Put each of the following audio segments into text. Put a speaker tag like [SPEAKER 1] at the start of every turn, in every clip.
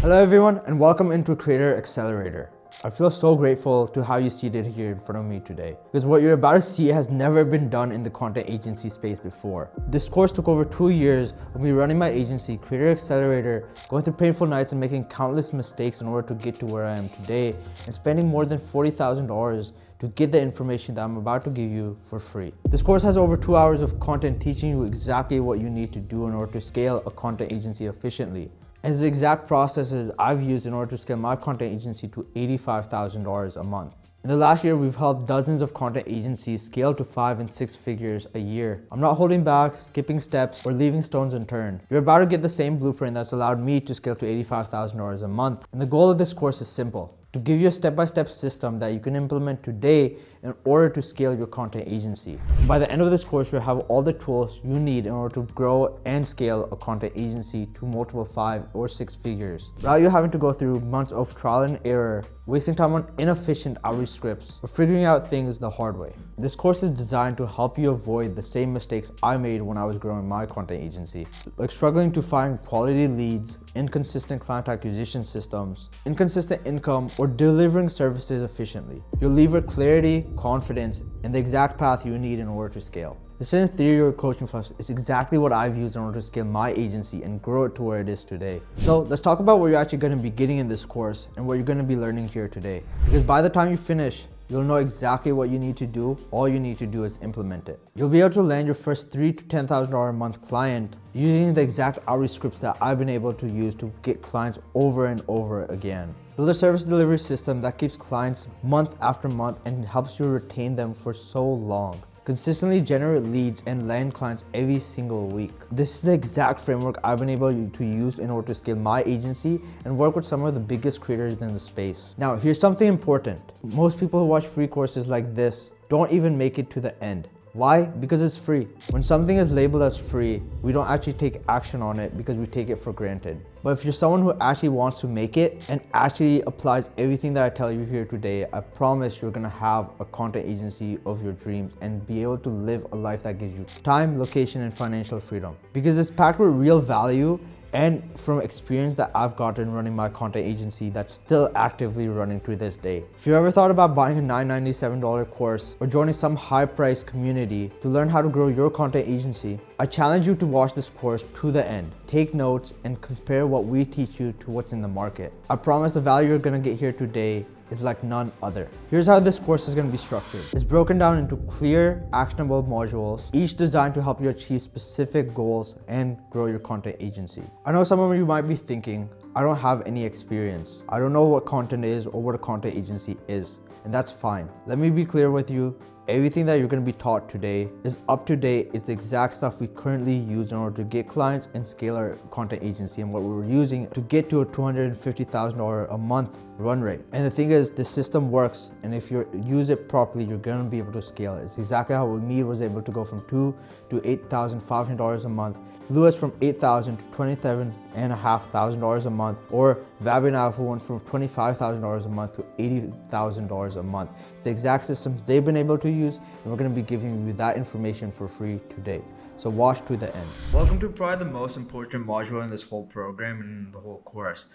[SPEAKER 1] Hello everyone and welcome into Creator Accelerator. I feel so grateful to have you seated here in front of me today because what you're about to see has never been done in the content agency space before. This course took over 2 years of me running my agency, Creator Accelerator, going through painful nights and making countless mistakes in order to get to where I am today and spending more than $40,000 to get the information that I'm about to give you for free. This course has over 2 hours of content teaching you exactly what you need to do in order to scale a content agency efficiently. And the exact processes I've used in order to scale my content agency to $85,000 a month. In the last year, we've helped dozens of content agencies scale to 5 and 6 figures a year. I'm not holding back, skipping steps, or leaving stones unturned. You're about to get the same blueprint that's allowed me to scale to $85,000 a month. And the goal of this course is simple: to give you a step-by-step system that you can implement today in order to scale your content agency. By the end of this course, you'll have all the tools you need in order to grow and scale a content agency to multiple 5 or 6 figures, without you having to go through months of trial and error, wasting time on inefficient outreach scripts, or figuring out things the hard way. This course is designed to help you avoid the same mistakes I made when I was growing my content agency, like struggling to find quality leads, inconsistent client acquisition systems, inconsistent income, or delivering services efficiently. You'll leave with clarity, confidence, and the exact path you need in order to scale. This isn't theory or coaching fluff, it's exactly what I've used in order to scale my agency and grow it to where it is today. So let's talk about what you're actually going to be getting in this course and what you're going to be learning here today. Because by the time you finish, you'll know exactly what you need to do. All you need to do is implement it. You'll be able to land your first $3,000 to $10,000 a month client using the exact outreach scripts that I've been able to use to get clients over and over again. Build a service delivery system that keeps clients month after month and helps you retain them for so long. Consistently generate leads and land clients every single week. This is the exact framework I've been able to use in order to scale my agency and work with some of the biggest creators in the space. Now, here's something important. Most people who watch free courses like this don't even make it to the end. Why? Because it's free. When something is labeled as free, we don't actually take action on it because we take it for granted. But if you're someone who actually wants to make it and actually applies everything that I tell you here today, I promise you're gonna have a content agency of your dreams and be able to live a life that gives you time, location, and financial freedom. Because it's packed with real value and from experience that I've gotten running my content agency that's still actively running to this day. If you ever thought about buying a $997 course or joining some high-priced community to learn how to grow your content agency, I challenge you to watch this course to the end. Take notes and compare what we teach you to what's in the market. I promise the value you're gonna get here today is like none other. Here's how this course is going to be structured. It's broken down into clear, actionable modules, each designed to help you achieve specific goals and grow your content agency. I know some of you might be thinking, I don't have any experience. I don't know what content is or what a content agency is, and that's fine. Let me be clear with you. Everything that you're going to be taught today is up to date. It's the exact stuff we currently use in order to get clients and scale our content agency and what we're using to get to a $250,000 a month run rate. And the thing is, the system works, and if you use it properly, you're going to be able to scale it. It's exactly how me was able to go from $2,000 to $8,500 a month, Lewis from $8,000 to $27,500 a month, or Vabinav who went from $25,000 a month to $80,000 a month. The exact systems they've been able to use, and we're going to be giving you that information for free today. So watch to the end. Welcome to probably the most important module in this whole program and the whole course.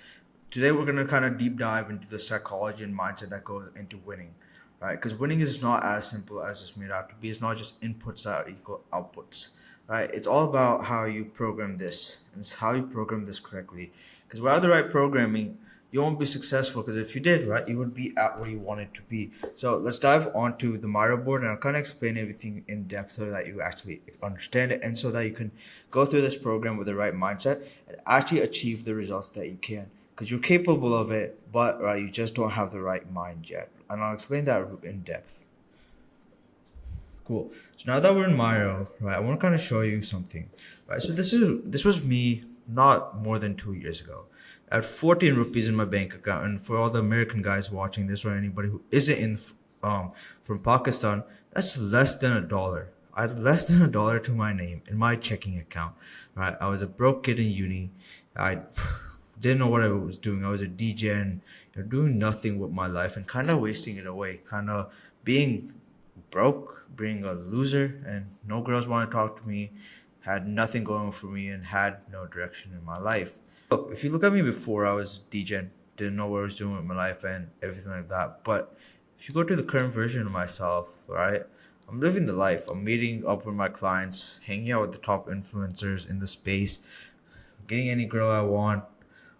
[SPEAKER 1] Today we're going to kind of deep dive into the psychology and mindset that goes into winning, right? Because winning is not as simple as it's made out to be. It's not just inputs that equal outputs, right? It's all about how you program this, and it's how you program this correctly. Because without the right programming, you won't be successful, because if you did, right, you would be at where you wanted to be. So let's dive onto the Miro board, and I'll kind of explain everything in depth so that you actually understand it, and so that you can go through this program with the right mindset and actually achieve the results that you can. Because you're capable of it, but right, you just don't have the right mind yet. And I'll explain that in depth. Cool. So now that we're in Miro, right, I want to kind of show you something. Right. So this was me not more than 2 years ago. I had 14 rupees in my bank account, and for all the American guys watching this, or anybody who isn't from Pakistan, that's less than $1. I had less than $1 to my name in my checking account. Right. I was a broke kid in uni. I didn't know what I was doing. I was a DJ and doing nothing with my life and kind of wasting it away, kind of being broke, being a loser, and no girls want to talk to me,
[SPEAKER 2] had nothing going for me, and had no direction in my life. Look, if you look at me before, I was degen, didn't know what I was doing with my life and everything like that. But if you go to the current version of myself, right, I'm living the life. I'm meeting up with my clients, hanging out with the top influencers in the space, getting any girl I want,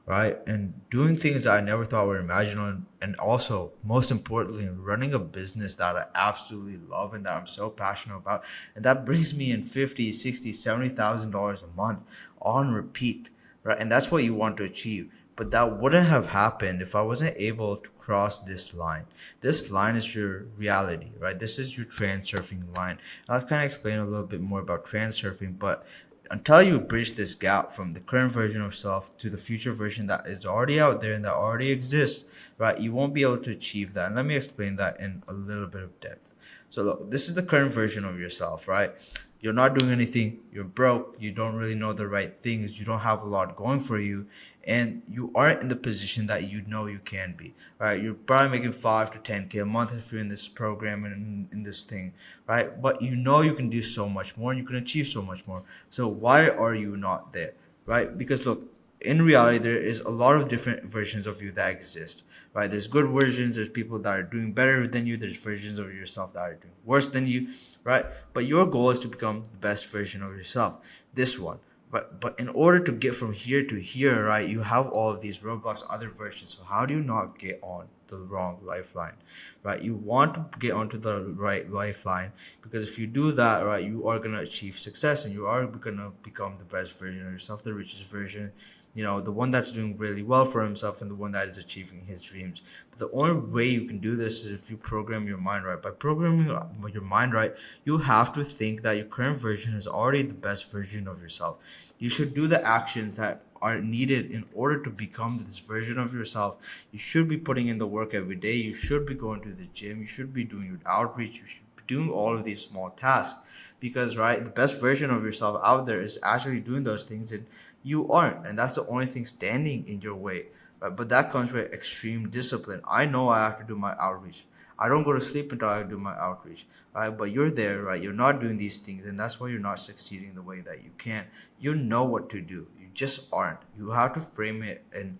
[SPEAKER 2] right? And doing things that I never thought were imaginable. And also, most importantly, running a business that I absolutely love and that I'm so passionate about. And that brings me in 50, 60, $70,000 a month on repeat, right? And that's what you want to achieve. But that wouldn't have happened if I wasn't able to cross this line. This line is your reality, right? This is your trans surfing line. And I'll kind of explain a little bit more about trans surfing, but until you bridge this gap from the current version of self to the future version that is already out there and that already exists, right, you won't be able to achieve that. And let me explain that in a little bit of depth. So look, this is the current version of yourself, right? You're not doing anything, you're broke, you don't really know the right things, you don't have a lot going for you, and you aren't in the position that you know you can be, right? You're probably making 5 to 10K a month if you're in this program and in this thing, right? But you know you can do so much more and you can achieve so much more. So why are you not there, right? Because look, in reality, there is a lot of different versions of you that exist, right? There's good versions, there's people that are doing better than you, there's versions of yourself that are doing worse than you, right? But your goal is to become the best version of yourself, this one. But in order to get from here to here, right, you have all of these roadblocks, other versions. So how do you not get on the wrong lifeline, right? You want to get onto the right lifeline, because if you do that, right, you are gonna achieve success and you are gonna become the best version of yourself, the richest version, the one that's doing really well for himself and the one that is achieving his dreams. But the only way you can do this is if you program your mind right. By programming your mind right, you have to think that your current version is already the best version of yourself. You should do the actions that are needed in order to become this version of yourself. You should be putting in the work every day. You should be going to the gym. You should be doing your outreach. You should be doing all of these small tasks, because right, the best version of yourself out there is actually doing those things, and you aren't, and that's the only thing standing in your way, right? But that comes with extreme discipline. I know I have to do my outreach. I don't go to sleep until I do my outreach, right? But you're there, right? You're not doing these things, and that's why you're not succeeding the way that you can. You know what to do, you just aren't. You have to frame it, and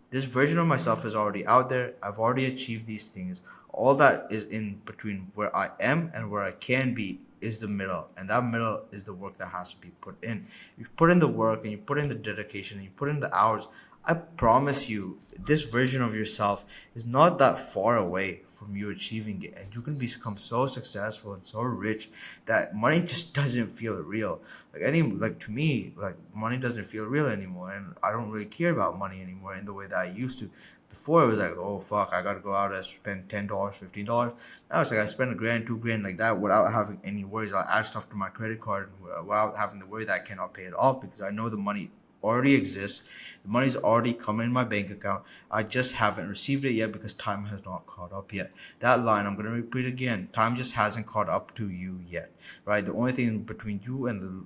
[SPEAKER 2] this version of myself is already out there. I've already achieved these things. All that is in between where I am and where I can be is the middle, and that middle is the work that has to be put in. You put in the work and you put in the dedication and you put in the hours. I promise you, this version of yourself is not that far away from you achieving it, and you can become so successful and so rich that money just doesn't feel real. Like to me, like money doesn't feel real anymore, and I don't really care about money anymore in the way that I used to. Before it was like, oh fuck, I gotta go out and spend $10, $15. Now it's like I spend a grand, 2 grand like that without having any worries. I'll add stuff to my credit card without having to worry that I cannot pay it off, because I know the money already exists. The money's already come in my bank account. I just haven't received it yet because time has not caught up yet. That line, I'm gonna repeat again. Time just hasn't caught up to you yet, right? The only thing between you and the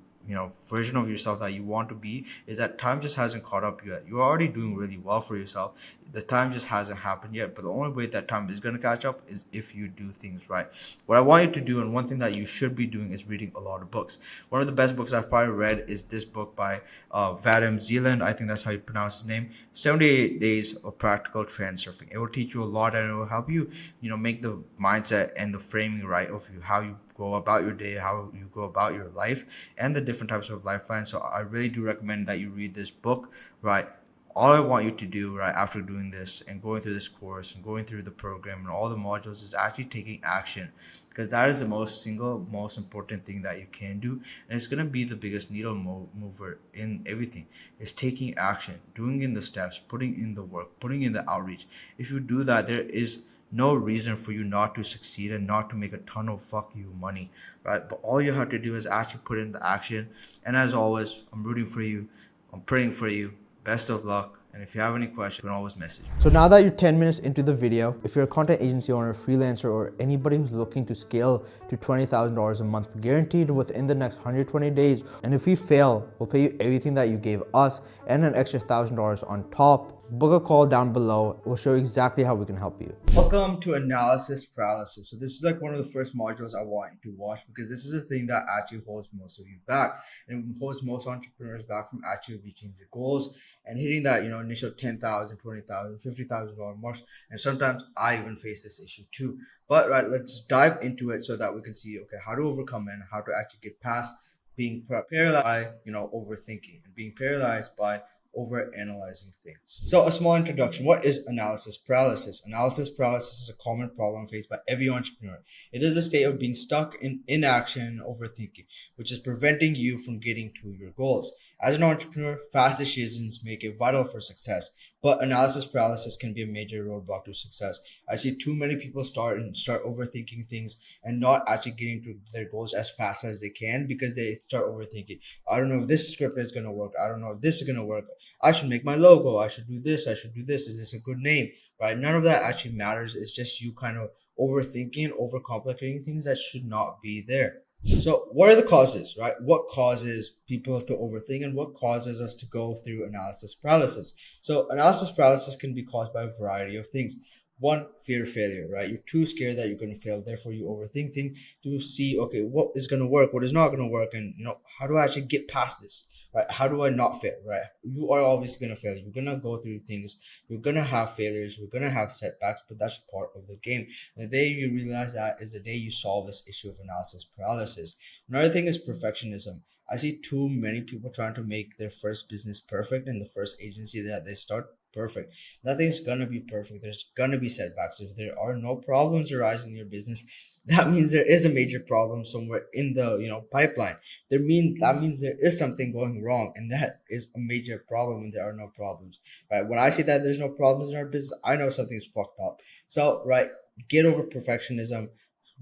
[SPEAKER 2] version of yourself that you want to be is that time just hasn't caught up yet. You're already doing really well for yourself. The time just hasn't happened yet, but the only way that time is going to catch up is if you do things right. What I want you to do, and one thing that you should be doing, is reading a lot of books. One of the best books I've probably read is this book by Vadim Zealand. I think that's how you pronounce his name. 78 Days of Practical Transurfing. It will teach you a lot, and it will help you, make the mindset and the framing right of you, how you go about your day, how you go about your life, and the different types of lifelines. So I really do recommend that you read this book, right? All I want you to do, right, after doing this and going through this course and going through the program and all the modules, is actually taking action, because that is the most important thing that you can do, and it's going to be the biggest needle mover in everything. Is taking action, doing in the steps, putting in the work, putting in the outreach. If you do that, there is no reason for you not to succeed and not to make a ton of fuck you money, right? But all you have to do is actually put in the action. And as always, I'm rooting for you, I'm praying for you. Best of luck. And if you have any questions, you can always message me.
[SPEAKER 1] So now that you're 10 minutes into the video, if you're a content agency owner, freelancer, or anybody who's looking to scale to $20,000 a month guaranteed within the next 120 days, and if we fail, we'll pay you everything that you gave us and an extra $1,000 on top. book a call down below. We'll show you exactly how we can help you.
[SPEAKER 2] Welcome to analysis paralysis. So this is like one of the first modules I want you to watch, because this is the thing that actually holds most of you back and holds most entrepreneurs back from actually reaching their goals and hitting that, initial 10,000, 20,000, $50,000 marks. And sometimes I even face this issue too. But right, let's dive into it so that we can see, okay, how to overcome it and how to actually get past being paralyzed by, overthinking, and being paralyzed by over analyzing things. So, a small introduction. What is analysis paralysis? Analysis paralysis is a common problem faced by every entrepreneur. It is a state of being stuck in inaction and overthinking, which is preventing you from getting to your goals. As an entrepreneur, fast decisions make it vital for success, but analysis paralysis can be a major roadblock to success. I see too many people start overthinking things and not actually getting to their goals as fast as they can because they start overthinking. I don't know if this script is going to work. I don't know if this is going to work. I should make my logo. I should do this. I should do this. Is this a good name? Right? None of that actually matters. It's just you kind of overthinking, overcomplicating things that should not be there. So what are the causes, right? What causes people to overthink and what causes us to go through analysis paralysis? So analysis paralysis can be caused by a variety of things. One, fear of failure, right? You're too scared that you're going to fail. Therefore, you overthink things to see, okay, what is going to work, what is not going to work, and how do I actually get past this, right? How do I not fail, right? You are obviously going to fail. You're going to go through things. You're going to have failures. You're going to have setbacks, but that's part of the game. And the day you realize that is the day you solve this issue of analysis paralysis. Another thing is perfectionism. I see too many people trying to make their first business perfect and the first agency that they start perfect. Nothing's gonna be perfect. There's gonna be setbacks. If there are no problems arising in your business, that means there is a major problem somewhere in the pipeline. That means there is something going wrong, and that is a major problem when there are no problems. Right? When I see that there's no problems in our business, I know something's fucked up. So right, get over perfectionism.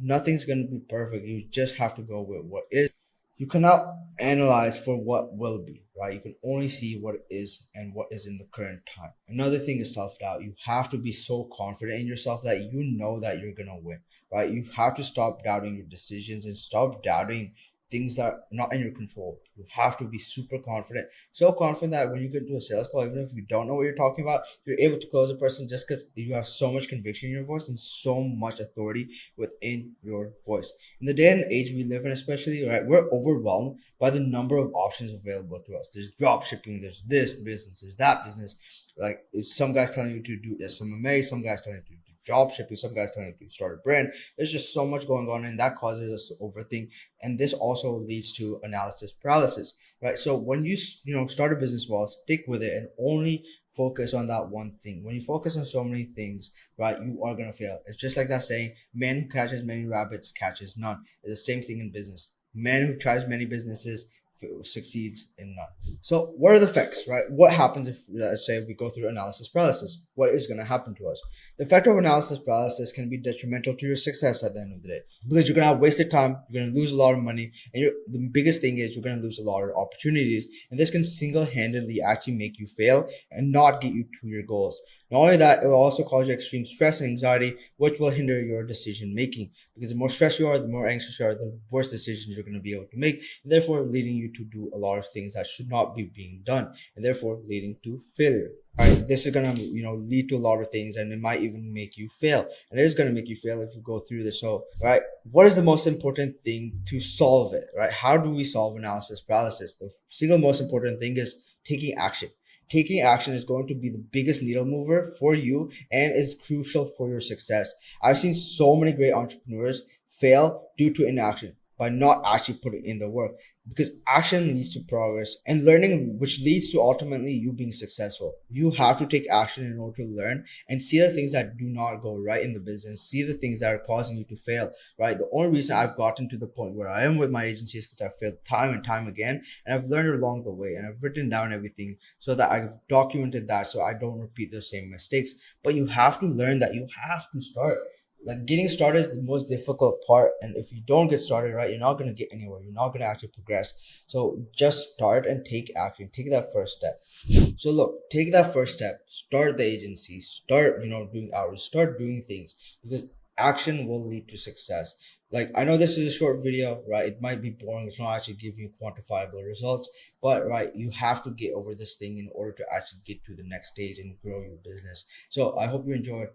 [SPEAKER 2] Nothing's gonna be perfect. You just have to go with what is. You cannot analyze for what will be, right? You can only see what is and what is in the current time. Another thing is self-doubt. You have to be so confident in yourself that you know that you're gonna win, right? You have to stop doubting your decisions and stop doubting things that are not in your control. You have to be super confident, so confident that when you get to a sales call, even if you don't know what you're talking about, you're able to close a person just because you have so much conviction in your voice and so much authority within your voice. In the day and age we live in, especially, right, we're overwhelmed by the number of options available to us. There's drop shipping, there's this business, there's that business. Like some guys telling you to do SMMA, some guys telling you to do job shipping, some guys telling you to start a brand. There's just so much going on, and that causes us to overthink. And this also leads to analysis paralysis, right? So when you start a business, well, stick with it and only focus on that one thing. When you focus on so many things, right, you are gonna fail. It's just like that saying, man who catches many rabbits catches none. It's the same thing in business. Man who tries many businesses succeeds in none. So what are the effects, right? What happens if, let's say, we go through analysis paralysis? What is going to happen to us? The effect of analysis paralysis can be detrimental to your success at the end of the day, because you're going to have wasted time, you're going to lose a lot of money, and the biggest thing is you're going to lose a lot of opportunities, and this can single-handedly actually make you fail and not get you to your goals. Not only that, it will also cause you extreme stress and anxiety, which will hinder your decision making, because the more stressed you are, the more anxious you are, the worse decisions you're going to be able to make, and therefore leading you to do a lot of things that should not be being done, and therefore leading to failure. Right, this is gonna lead to a lot of things, and it might even make you fail. And it is gonna make you fail if you go through this. So, right, what is the most important thing to solve it? Right, how do we solve analysis paralysis? The single most important thing is taking action. Taking action is going to be the biggest needle mover for you and is crucial for your success. I've seen so many great entrepreneurs fail due to inaction, by not actually putting in the work, because action leads to progress and learning, which leads to ultimately you being successful. You have to take action in order to learn and see the things that do not go right in the business, see the things that are causing you to fail, right? The only reason I've gotten to the point where I am with my agency is because I've failed time and time again, and I've learned along the way, and I've written down everything so that I've documented that so I don't repeat the same mistakes. But you have to learn that you have to start. Like, getting started is the most difficult part, and if you don't get started right, you're not going to get anywhere. You're not going to actually progress. So just start and take action. Take that first step. So look, take that first step. Start the agency. Start doing hours. Start doing things, because action will lead to success. Like, I know this is a short video, right? It might be boring. It's not actually giving you quantifiable results, but right, you have to get over this thing in order to actually get to the next stage and grow your business. So I hope you enjoyed,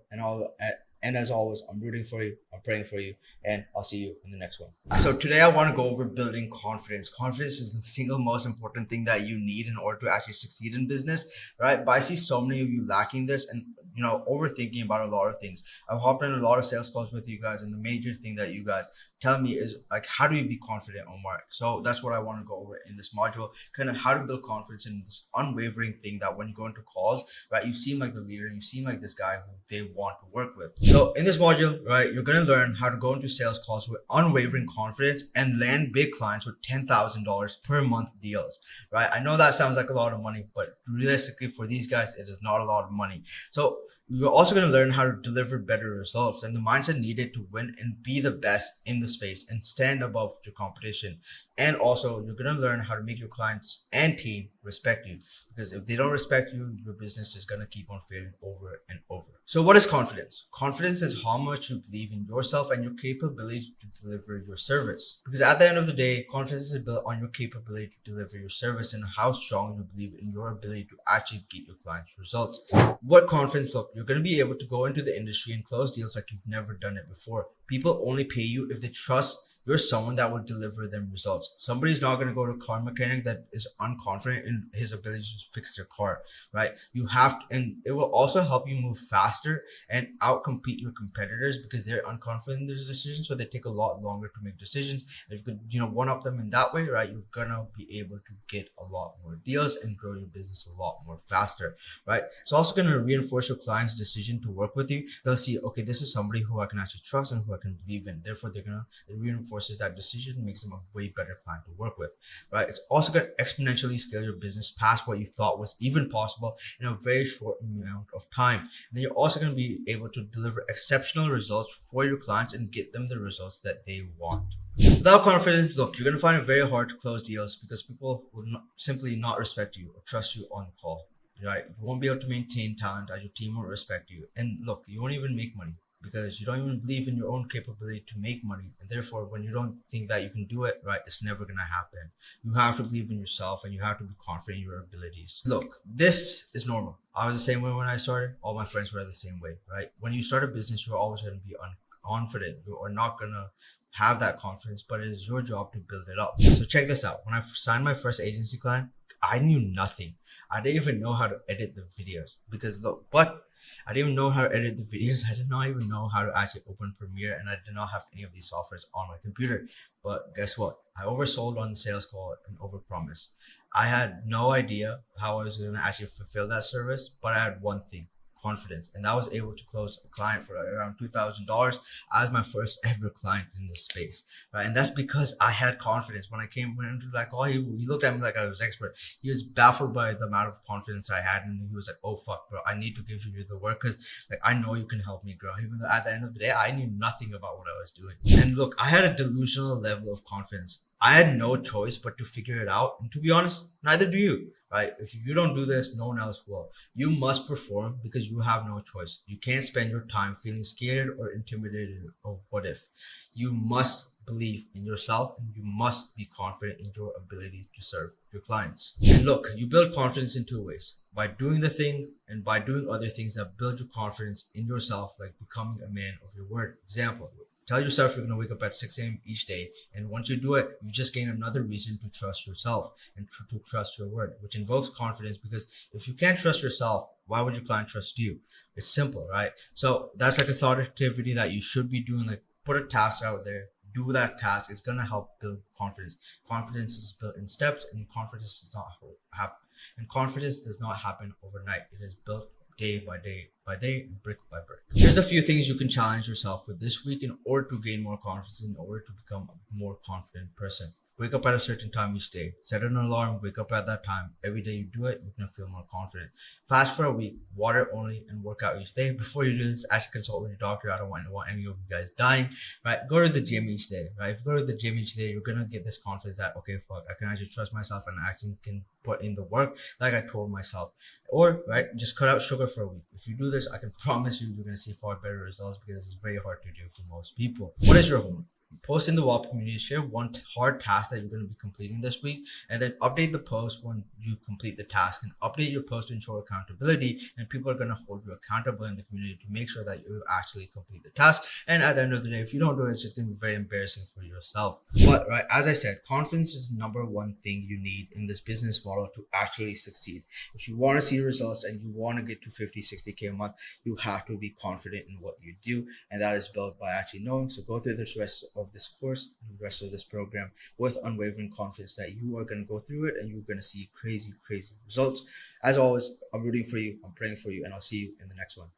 [SPEAKER 2] and as always, I'm rooting for you, I'm praying for you, and I'll see you in the next one. So today I want to go over building confidence. Confidence is the single most important thing that you need in order to actually succeed in business, right? But I see so many of you lacking this and overthinking about a lot of things. I've hopped in a lot of sales calls with you guys, and the major thing that you guys tell me is like, how do you be confident, Omar? So that's what I want to go over in this module, kind of how to build confidence in this unwavering thing that when you go into calls, right, you seem like the leader, you seem like this guy who they want to work with. So in this module, right, you're going to learn how to go into sales calls with unwavering confidence and land big clients with $10,000 per month deals, right? I know that sounds like a lot of money, but realistically for these guys, it is not a lot of money. So you're also going to learn how to deliver better results and the mindset needed to win and be the best in the space and stand above your competition. And also, you're going to learn how to make your clients and team respect you, because if they don't respect you, your business is going to keep on failing over and over. So what is confidence? Confidence is how much you believe in yourself and your capability to deliver your service. Because at the end of the day, confidence is built on your capability to deliver your service and how strong you believe in your ability to actually get your clients results. What confidence look? You're going to be able to go into the industry and close deals like you've never done it before. People only pay you if they trust you're someone that will deliver them results. Somebody's not going to go to a car mechanic that is unconfident in his ability to fix their car, right? You have to, and it will also help you move faster and outcompete your competitors because they're unconfident in their decisions, so they take a lot longer to make decisions. If you could, one up them in that way, right, you're gonna be able to get a lot more deals and grow your business a lot more faster, right? It's also gonna reinforce your client's decision to work with you. They'll see, okay, this is somebody who I can actually trust and who I can believe in. Therefore, it reinforces that decision, makes them a way better client to work with, right? It's also going to exponentially scale your business past what you thought was even possible in a very short amount of time. And then you're also going to be able to deliver exceptional results for your clients and get them the results that they want. Without confidence, look, you're going to find it very hard to close deals because people will simply not respect you or trust you on the call, right? You won't be able to maintain talent as your team will respect you. And look, you won't even make money because you don't even believe in your own capability to make money. And therefore, when you don't think that you can do it, right, it's never going to happen. You have to believe in yourself and you have to be confident in your abilities. Look, this is normal. I was the same way when I started. All my friends were the same way, right? When you start a business, you're always going to be unconfident. You are not going to have that confidence, but it is your job to build it up. So check this out. When I signed my first agency client, I knew nothing. I didn't even know how to edit the videos because look, but I didn't even know how to edit the videos. I did not even know how to actually open Premiere, and I did not have any of these softwares on my computer. But guess what? I oversold on the sales call and overpromised. I had no idea how I was going to actually fulfill that service, but I had one thing: confidence, and I was able to close a client for around $2,000 as my first ever client in this space, right? And that's because I had confidence. When I went into that call, he looked at me like I was expert. He was baffled by the amount of confidence I had, and he was like, "Oh fuck, bro, I need to give you the work because like I know you can help me grow." Even though at the end of the day, I knew nothing about what I was doing. And look, I had a delusional level of confidence. I had no choice but to figure it out, and to be honest, neither do you. Right? If you don't do this, no one else will. You must perform because you have no choice. You can't spend your time feeling scared or intimidated of what if. You must believe in yourself and you must be confident in your ability to serve your clients. And look, you build confidence in two ways: by doing the thing and by doing other things that build your confidence in yourself, like becoming a man of your word. Example, tell yourself you're going to wake up at 6 a.m. each day. And once you do it, you just gain another reason to trust yourself and to trust your word, which invokes confidence. Because if you can't trust yourself, why would your client trust you? It's simple, right? So that's like a thought activity that you should be doing. Like, put a task out there, do that task. It's going to help build confidence. Confidence is built in steps, and confidence does not happen. And confidence does not happen overnight. It is built day by day by day, brick by brick. Here's a few things you can challenge yourself with this week in order to gain more confidence, in order to become a more confident person. Wake up at a certain time each day. Set an alarm, wake up at that time. Every day you do it, you're going to feel more confident. Fast for a week, water only, and work out each day. Before you do this, actually consult with your doctor. I don't want any of you guys dying, right? Go to the gym each day, right? If you go to the gym each day, you're going to get this confidence that, okay, fuck, I can actually trust myself and I actually can put in the work like I told myself. Or, right, just cut out sugar for a week. If you do this, I can promise you, you're going to see far better results because it's very hard to do for most people. What is your homework?
[SPEAKER 1] Post in the WAP community, share one hard task that you're going to be completing this week, and then update the post when you complete the task, and update your post to ensure accountability. And people are going to hold you accountable in the community to make sure that you actually complete the task. And at the end of the day, if you don't do it, it's just going to be very embarrassing for yourself. But right, as I said, confidence is the number one thing you need in this business model to actually succeed. If you want to see results and you want to get to 50, 60K a month, you have to be confident in what you do. And that is built by actually knowing. So go through this rest of this course and the rest of this program with unwavering confidence that you are going to go through it and you're going to see crazy results. As always, I'm rooting for you, I'm praying for you, and I'll see you in the next one.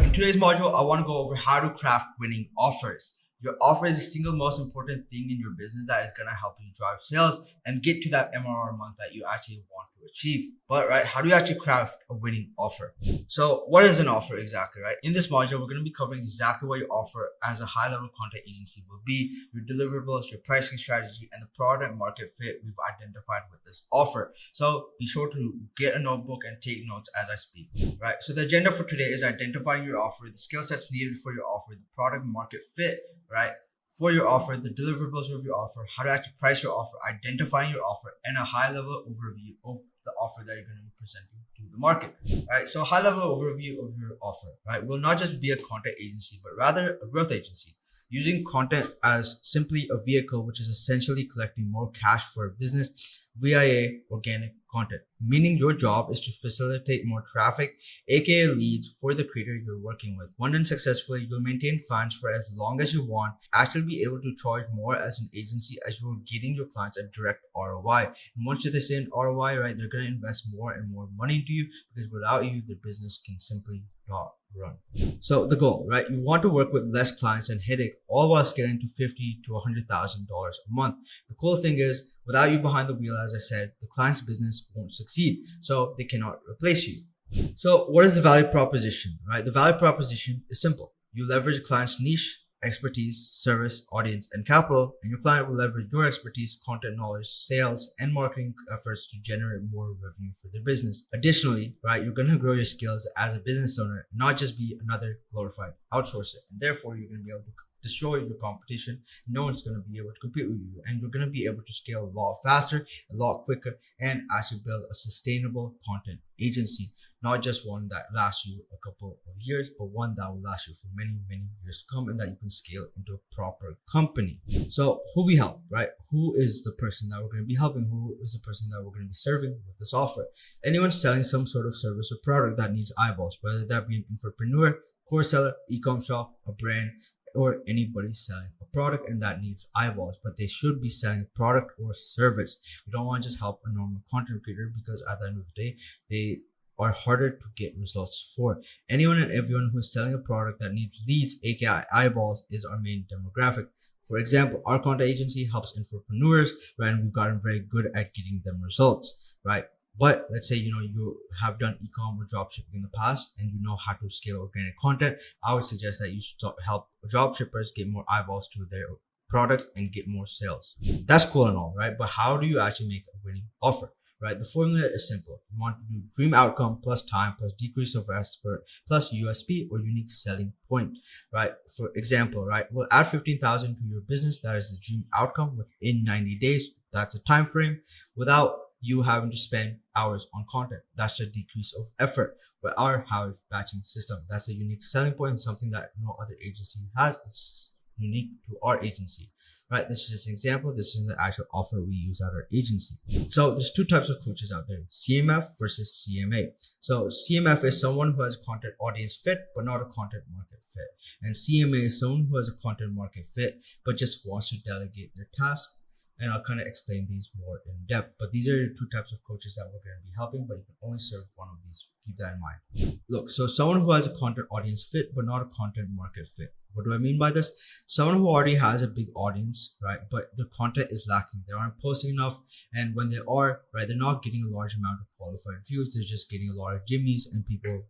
[SPEAKER 1] In today's module, I want to go over how to craft winning offers. Your offer is the single most important thing in your business that is going to help you drive sales and get to that MRR month that you actually want to achieve. But right, how do you actually craft a winning offer? So what is an offer exactly, right? In this module, we're going to be covering exactly what your offer as a high-level content agency will be, your deliverables, your pricing strategy, and the product market fit we've identified with this offer. So be sure to get a notebook and take notes as I speak, right? So the agenda for today is identifying your offer, the skill sets needed for your offer, the product market fit, right, for your offer, the deliverables of your offer, how to actually price your offer, identifying your offer, and a high-level overview of the offer that you're going to be presenting to the market. All right, so high-level overview of your offer, right, will not just be a content agency, but rather a growth agency, using content as simply a vehicle, which is essentially collecting more cash for a business via organic content, meaning your job is to facilitate more traffic, aka leads, for the creator you're working with. When done successfully, you'll maintain clients for as long as you want, actually be able to charge more as an agency as you're getting your clients a direct ROI. And once they say an ROI, right, they're going to invest more and more money into you, because without you, the business can simply not run. So the goal, right? You want to work with less clients and headache, all while scaling to $50,000 to $100,000 a month. The cool thing is, without you behind the wheel, as I said, the client's business won't succeed, so they cannot replace you. So what is the value proposition, right? The value proposition is simple. You leverage client's niche, expertise, service, audience, and capital, and your client will leverage your expertise, content knowledge, sales, and marketing efforts to generate more revenue for their business. Additionally, right, you're going to grow your skills as a business owner, not just be another glorified outsourcer. And therefore, you're going to be able to destroy your competition. No one's going to be able to compete with you, and you're going to be able to scale a lot faster, a lot quicker, and actually build a sustainable content agency, not just one that lasts you a couple of years, but one that will last you for many years to come, and that you can scale into a proper company. So who we help, right? Who is the person that we're going to be helping? Who is the person that we're going to be serving with this offer? Anyone selling some sort of service or product that needs eyeballs, whether that be an entrepreneur, course seller, e-com shop, a brand, or anybody selling a product and that needs eyeballs, but they should be selling a product or service. We don't want to just help a normal content creator, because at the end of the day, they are harder to get results for. Anyone and everyone who is selling a product that needs leads, aka eyeballs, is our main demographic. For example, our content agency helps entrepreneurs, right? And we've gotten very good at getting them results, right? But let's say, you have done e-com or dropshipping in the past and you know how to scale organic content. I would suggest that you should help dropshippers get more eyeballs to their products and get more sales. That's cool and all, right? But how do you actually make a winning offer? Right, the formula is simple. You want to do dream outcome plus time plus decrease of effort plus USP or unique selling point. Right, for example, right, we'll add 15,000 to your business. That is the dream outcome within 90 days. That's the time frame, without you having to spend hours on content. That's the decrease of effort. With our Hive batching system, that's the unique selling point, something that no other agency has. It's unique to our agency. Right, this is just an example. This is the actual offer we use at our agency. So there's two types of coaches out there: CMF versus CMA. So CMF is someone who has a content audience fit, but not a content market fit. And CMA is someone who has a content market fit, but just wants to delegate their tasks. And I'll kind of explain these more in depth. But these are the two types of coaches that we're going to be helping, but you can only serve one of these. Keep that in mind. Look, so someone who has a content audience fit, but not a content market fit. What do I mean by this? Someone who already has a big audience, right? But the content is lacking. They aren't posting enough. And when they are, right, they're not getting a large amount of qualified views. They're just getting a lot of jimmies and people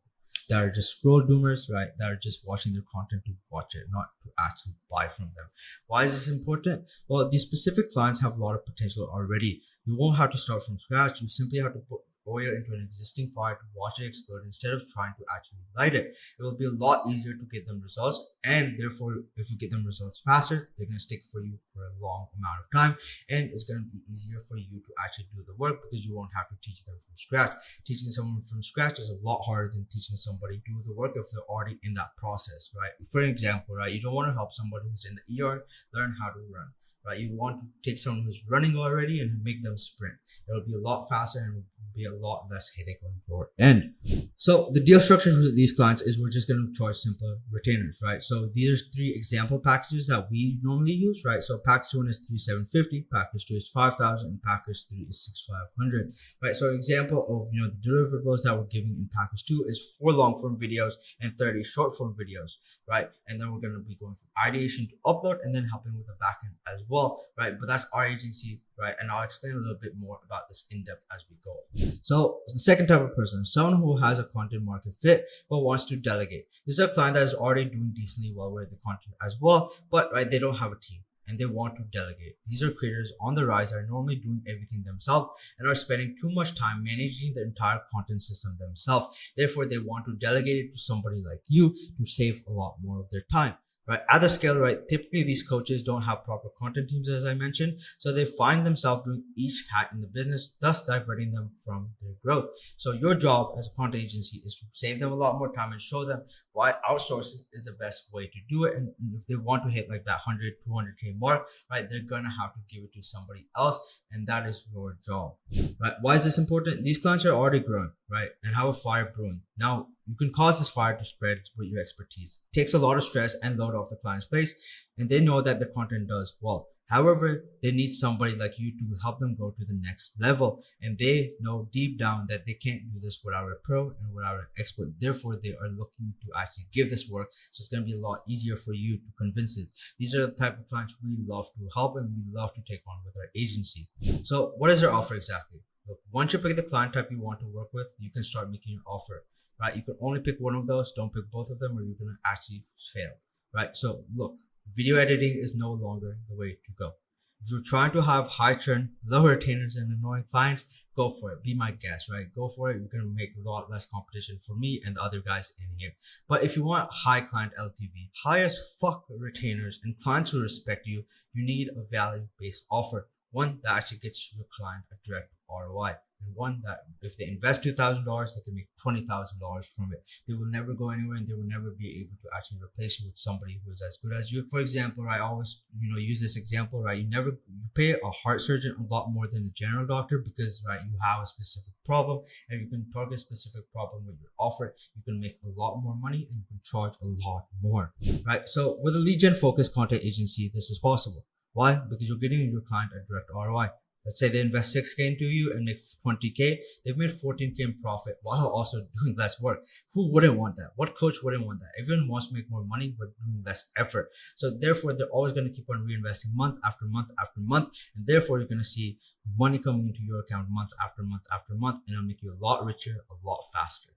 [SPEAKER 1] that are just scroll doomers, right? That are just watching their content to watch it, not to actually buy from them. Why is this important? Well, these specific clients have a lot of potential already. You won't have to start from scratch. You simply have to
[SPEAKER 3] oil into an existing fire to watch it explode instead of trying to actually light it. It will be a lot easier to get them results, and therefore, if you get them results faster, they're going to stick for you for a long amount of time, and it's going to be easier for you to actually do the work because you won't have to teach them from scratch. Teaching someone from scratch is a lot harder than teaching somebody to do the work if they're already in that process, right? For example, right, you don't want to help somebody who's in the ER learn how to run. Right, you want to take someone who's running already and make them sprint. It'll be a lot faster and it'll be a lot less headache on your end. So the deal structures with these clients is we're just going to charge simpler retainers, right? So these are 3 example packages that we normally use, right? So package 1 is 3,750, package 2 is 5,000, and package 3 is 6,500, right? So example of the deliverables that we're giving in package 2 is 4 long form videos and 30 short form videos, right? And then we're going to be going from ideation to upload and then helping with the backend as well, right? But that's our agency, right? And I'll explain a little bit more about this in depth as we go. So the second type of person, someone who has a content market fit but wants to delegate. This is a client that is already doing decently well with the content as well, but right, they don't have a team and they want to delegate. These are creators on the rise that are normally doing everything themselves and are spending too much time managing the entire content system themselves. Therefore, they want to delegate it to somebody like you to save a lot more of their time. Right, at the scale, right, typically these coaches don't have proper content teams, as I mentioned, so they find themselves doing each hat in the business, thus diverting them from their growth. So your job as a content agency is to save them a lot more time and show them why outsourcing is the best way to do it. And if they want to hit like that 100, 200K mark, right, they're gonna have to give it to somebody else, and that is your job. Right? Why is this important? These clients are already growing, right, and have a fire brewing. Now, you can cause this fire to spread with your expertise. It takes a lot of stress and load off the client's plate, and they know that the content does well. However, they need somebody like you to help them go to the next level, and they know deep down that they can't do this without a pro and without an expert. Therefore, they are looking to actually give this work, so it's going to be a lot easier for you to convince it. These are the type of clients we love to help and we love to take on with our agency. So what is our offer exactly? Look, once you pick the client type you want to work with, you can start making your offer. Right, you can only pick one of those. Don't pick both of them, or you're gonna actually fail. Right. So look, video editing is no longer the way to go. If you're trying to have high churn, low retainers, and annoying clients, go for it. Be my guest. Right. Go for it. You're gonna make a lot less competition for me and the other guys in here. But if you want high client LTV, high as fuck retainers, and clients who respect you, you need a value-based offer. One that actually gets your client a direct ROI. And one that if they invest $2,000, they can make $20,000 from it. They will never go anywhere and they will never be able to actually replace you with somebody who is as good as you. For example, right, I always use this example, right? You pay a heart surgeon a lot more than a general doctor because right, you have a specific problem and you can target a specific problem with your offer. You can make a lot more money and you can charge a lot more. Right. So with a lead gen focused content agency, this is possible. Why? Because you're getting your client a direct ROI. Let's say they invest 6K into you and make 20K. They've made 14K in profit while also doing less work. Who wouldn't want that? What coach wouldn't want that? Everyone wants to make more money but doing less effort. So therefore, they're always going to keep on reinvesting month after month after month. And therefore, you're going to see money coming into your account month after month after month. And it'll make you a lot richer, a lot faster.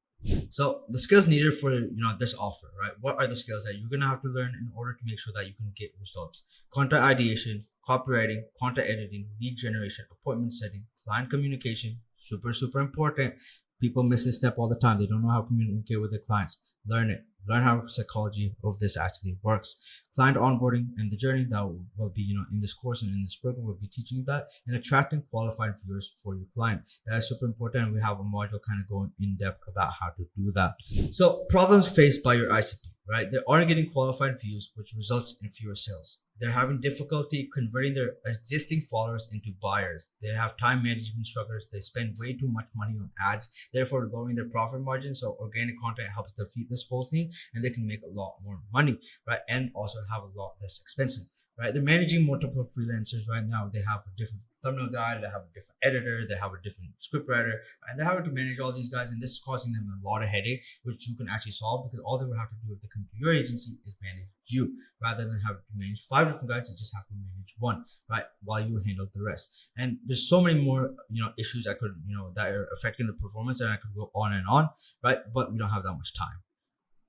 [SPEAKER 3] So the skills needed for this offer, right? What are the skills that you're gonna have to learn in order to make sure that you can get results? Content ideation, copywriting, content editing, lead generation, appointment setting, client communication, super important. People miss this step all the time. They don't know how to communicate with their clients. Learn it. Learn how psychology of this actually works. Client onboarding and the journey that will be, in this course and in this program, we'll be teaching you that and attracting qualified viewers for your client. That is super important. And we have a module kind of going in depth about how to do that. So problems faced by your ICP, right? They aren't getting qualified views, which results in fewer sales. They're having difficulty converting their existing followers into buyers. They have time management struggles. They spend way too much money on ads, therefore lowering their profit margin. So organic content helps defeat this whole thing and they can make a lot more money, right? And also have a lot less expensive, right? They're managing multiple freelancers right now. They have a different thumbnail guy, they have a different editor, they have a different script writer, and they're having to manage all these guys. And this is causing them a lot of headache, which you can actually solve because all they would have to do if they come to your agency is manage you rather than having to manage 5 different guys. They just have to manage one, right? While you handle the rest. And there's so many more, issues I could, that are affecting the performance, and I could go on and on, right? But we don't have that much time.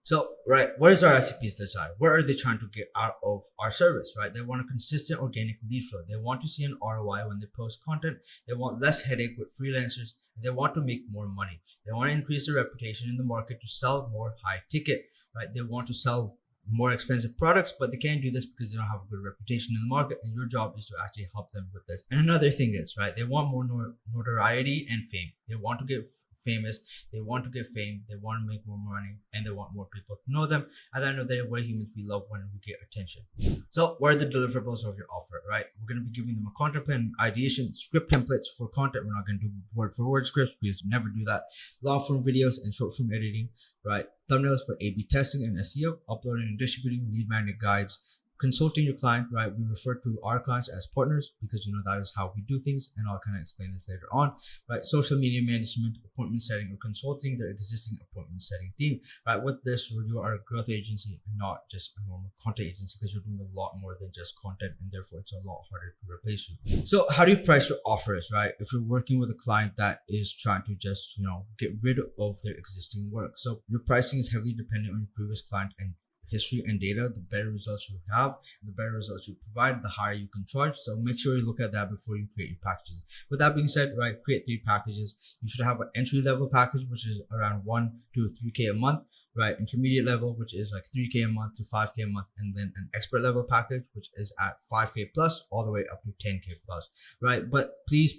[SPEAKER 3] So, right, what is our ICP's desire? What are they trying to get out of our service, right? They want a consistent organic lead flow. They want to see an ROI when they post content. They want less headache with freelancers. And they want to make more money. They want to increase their reputation in the market to sell more high ticket, right? They want to sell more expensive products, but they can't do this because they don't have a good reputation in the market. And your job is to actually help them with this. And another thing is, right, they want more notoriety and fame. They want to get famous. They want to get fame. They want to make more money, and they want more people to know them. At the end of the day, we're humans. We love when we get attention. So, what are the deliverables of your offer, right? We're going to be giving them a content plan, ideation, script templates for content. We're not going to do word for word scripts. We never do that. Long form videos and short form editing, right? Thumbnails for A/B testing and SEO, uploading and distributing lead magnet guides, consulting your client, right? We refer to our clients as partners because that is how we do things, and I'll kind of explain this later on, right? Social media management, appointment setting, or consulting their existing appointment setting team, right? With this, you are a growth agency and not just a normal content agency because you're doing a lot more than just content, and therefore it's a lot harder to replace you. So how do you price your offers, right? If you're working with a client that is trying to just get rid of their existing work, so your pricing is heavily dependent on your previous client and history and data. The better results you have, the better results you provide, the higher you can charge. So make sure you look at that before you create your packages. With that being said, right, create 3 packages. You should have an entry level package, which is around 1 to 3K a month, right? Intermediate level, which is like 3K a month to 5K a month, and then an expert level package, which is at 5K plus all the way up to 10K plus, right? But please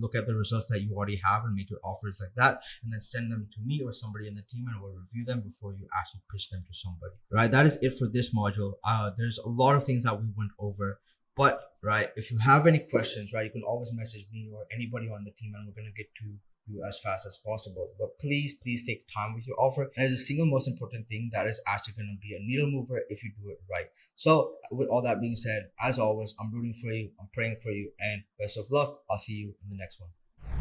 [SPEAKER 3] look at the results that you already have and make your offers like that, and then send them to me or somebody in the team, and we'll review them before you actually pitch them to somebody, right? That is it for this module. There's a lot of things that we went over, but right, if you have any questions, right, you can always message me or anybody on the team, and we're going to get to you as fast as possible. But please take time with your offer. And it's the single most important thing that is actually going to be a needle mover if you do it right. So with all that being said, as always, I'm rooting for you, I'm praying for you, and best of luck. I'll see you in the next one.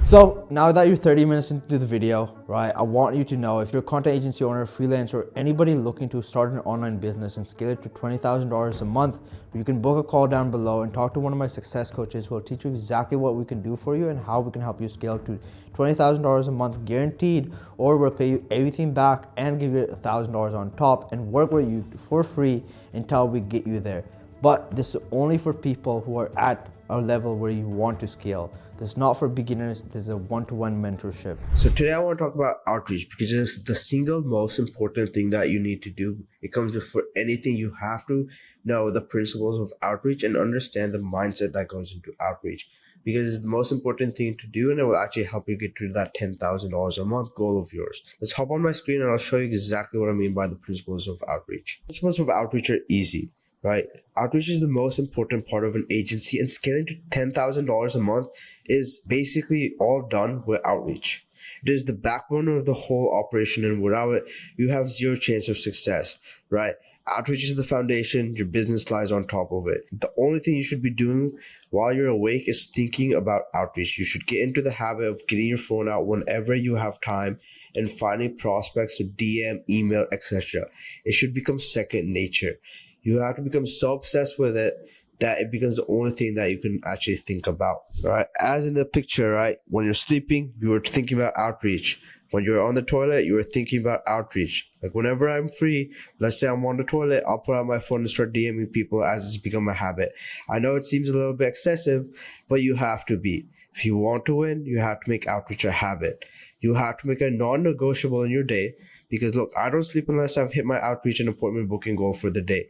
[SPEAKER 1] So now that you're 30 minutes into the video, right, I want you to know if you're a content agency owner, freelancer, or anybody looking to start an online business and scale it to $20,000 a month, you can book a call down below and talk to one of my success coaches who will teach you exactly what we can do for you and how we can help you scale to $20,000 a month guaranteed, or we'll pay you everything back and give you $1,000 on top and work with you for free until we get you there. But this is only for people who are at a level where you want to scale. This is not for beginners. This is a one-to-one mentorship.
[SPEAKER 4] So today I want to talk about outreach because it's the single most important thing that you need to do. It comes before anything. You have to know the principles of outreach and understand the mindset that goes into outreach, because it's the most important thing to do, and it will actually help you get to that $10,000 a month goal of yours. Let's hop on my screen and I'll show you exactly what I mean by the principles of outreach. Principles of outreach are easy. Right? Outreach is the most important part of an agency, and scaling to $10,000 a month is basically all done with outreach. It is the backbone of the whole operation, and without it, you have zero chance of success, right? Outreach is the foundation. Your business lies on top of it. The only thing you should be doing while you're awake is thinking about outreach. You should get into the habit of getting your phone out whenever you have time and finding prospects with DM, email, etc. It should become second nature. You have to become so obsessed with it that it becomes the only thing that you can actually think about, right? As in the picture, right? When you're sleeping, you are thinking about outreach. When you're on the toilet, you are thinking about outreach. Like whenever I'm free, let's say I'm on the toilet, I'll pull out my phone and start DMing people as it's become a habit. I know it seems a little bit excessive, but you have to be. If you want to win, you have to make outreach a habit. You have to make a non-negotiable in your day, because look, I don't sleep unless I've hit my outreach and appointment booking goal for the day.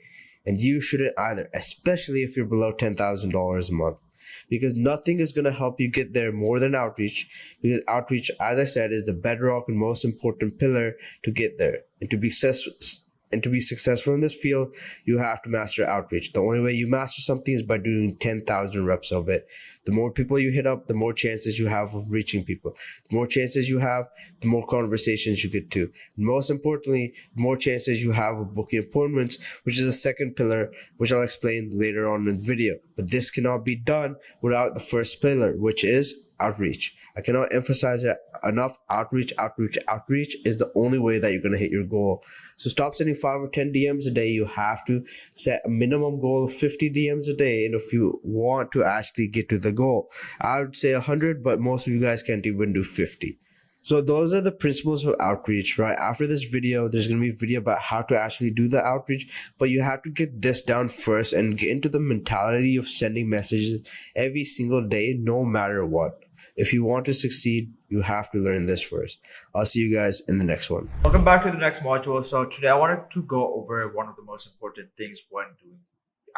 [SPEAKER 4] And you shouldn't either, especially if you're below $10,000 a month, because nothing is going to help you get there more than outreach, because outreach, as I said, is the bedrock and most important pillar to get there. And to be successful in this field, you have to master outreach. The only way you master something is by doing 10,000 reps of it. The more people you hit up, the more chances you have of reaching people. The more chances you have, the more conversations you get to. And most importantly, the more chances you have of booking appointments, which is the second pillar, which I'll explain later on in the video. But this cannot be done without the first pillar, which is outreach. I cannot emphasize it enough. Outreach is the only way that you're going to hit your goal. So stop sending 5 or 10 DMs a day. You have to set a minimum goal of 50 DMs a day. And if you want to actually get to the goal, I would say 100, but most of you guys can't even do 50. So those are the principles of outreach, right? After this video, there's going to be a video about how to actually do the outreach, but you have to get this down first and get into the mentality of sending messages every single day, no matter what. If you want to succeed, you have to learn this first. I'll see you guys in the next one.
[SPEAKER 2] Welcome back to the next module. So today I wanted to go over one of the most important things when doing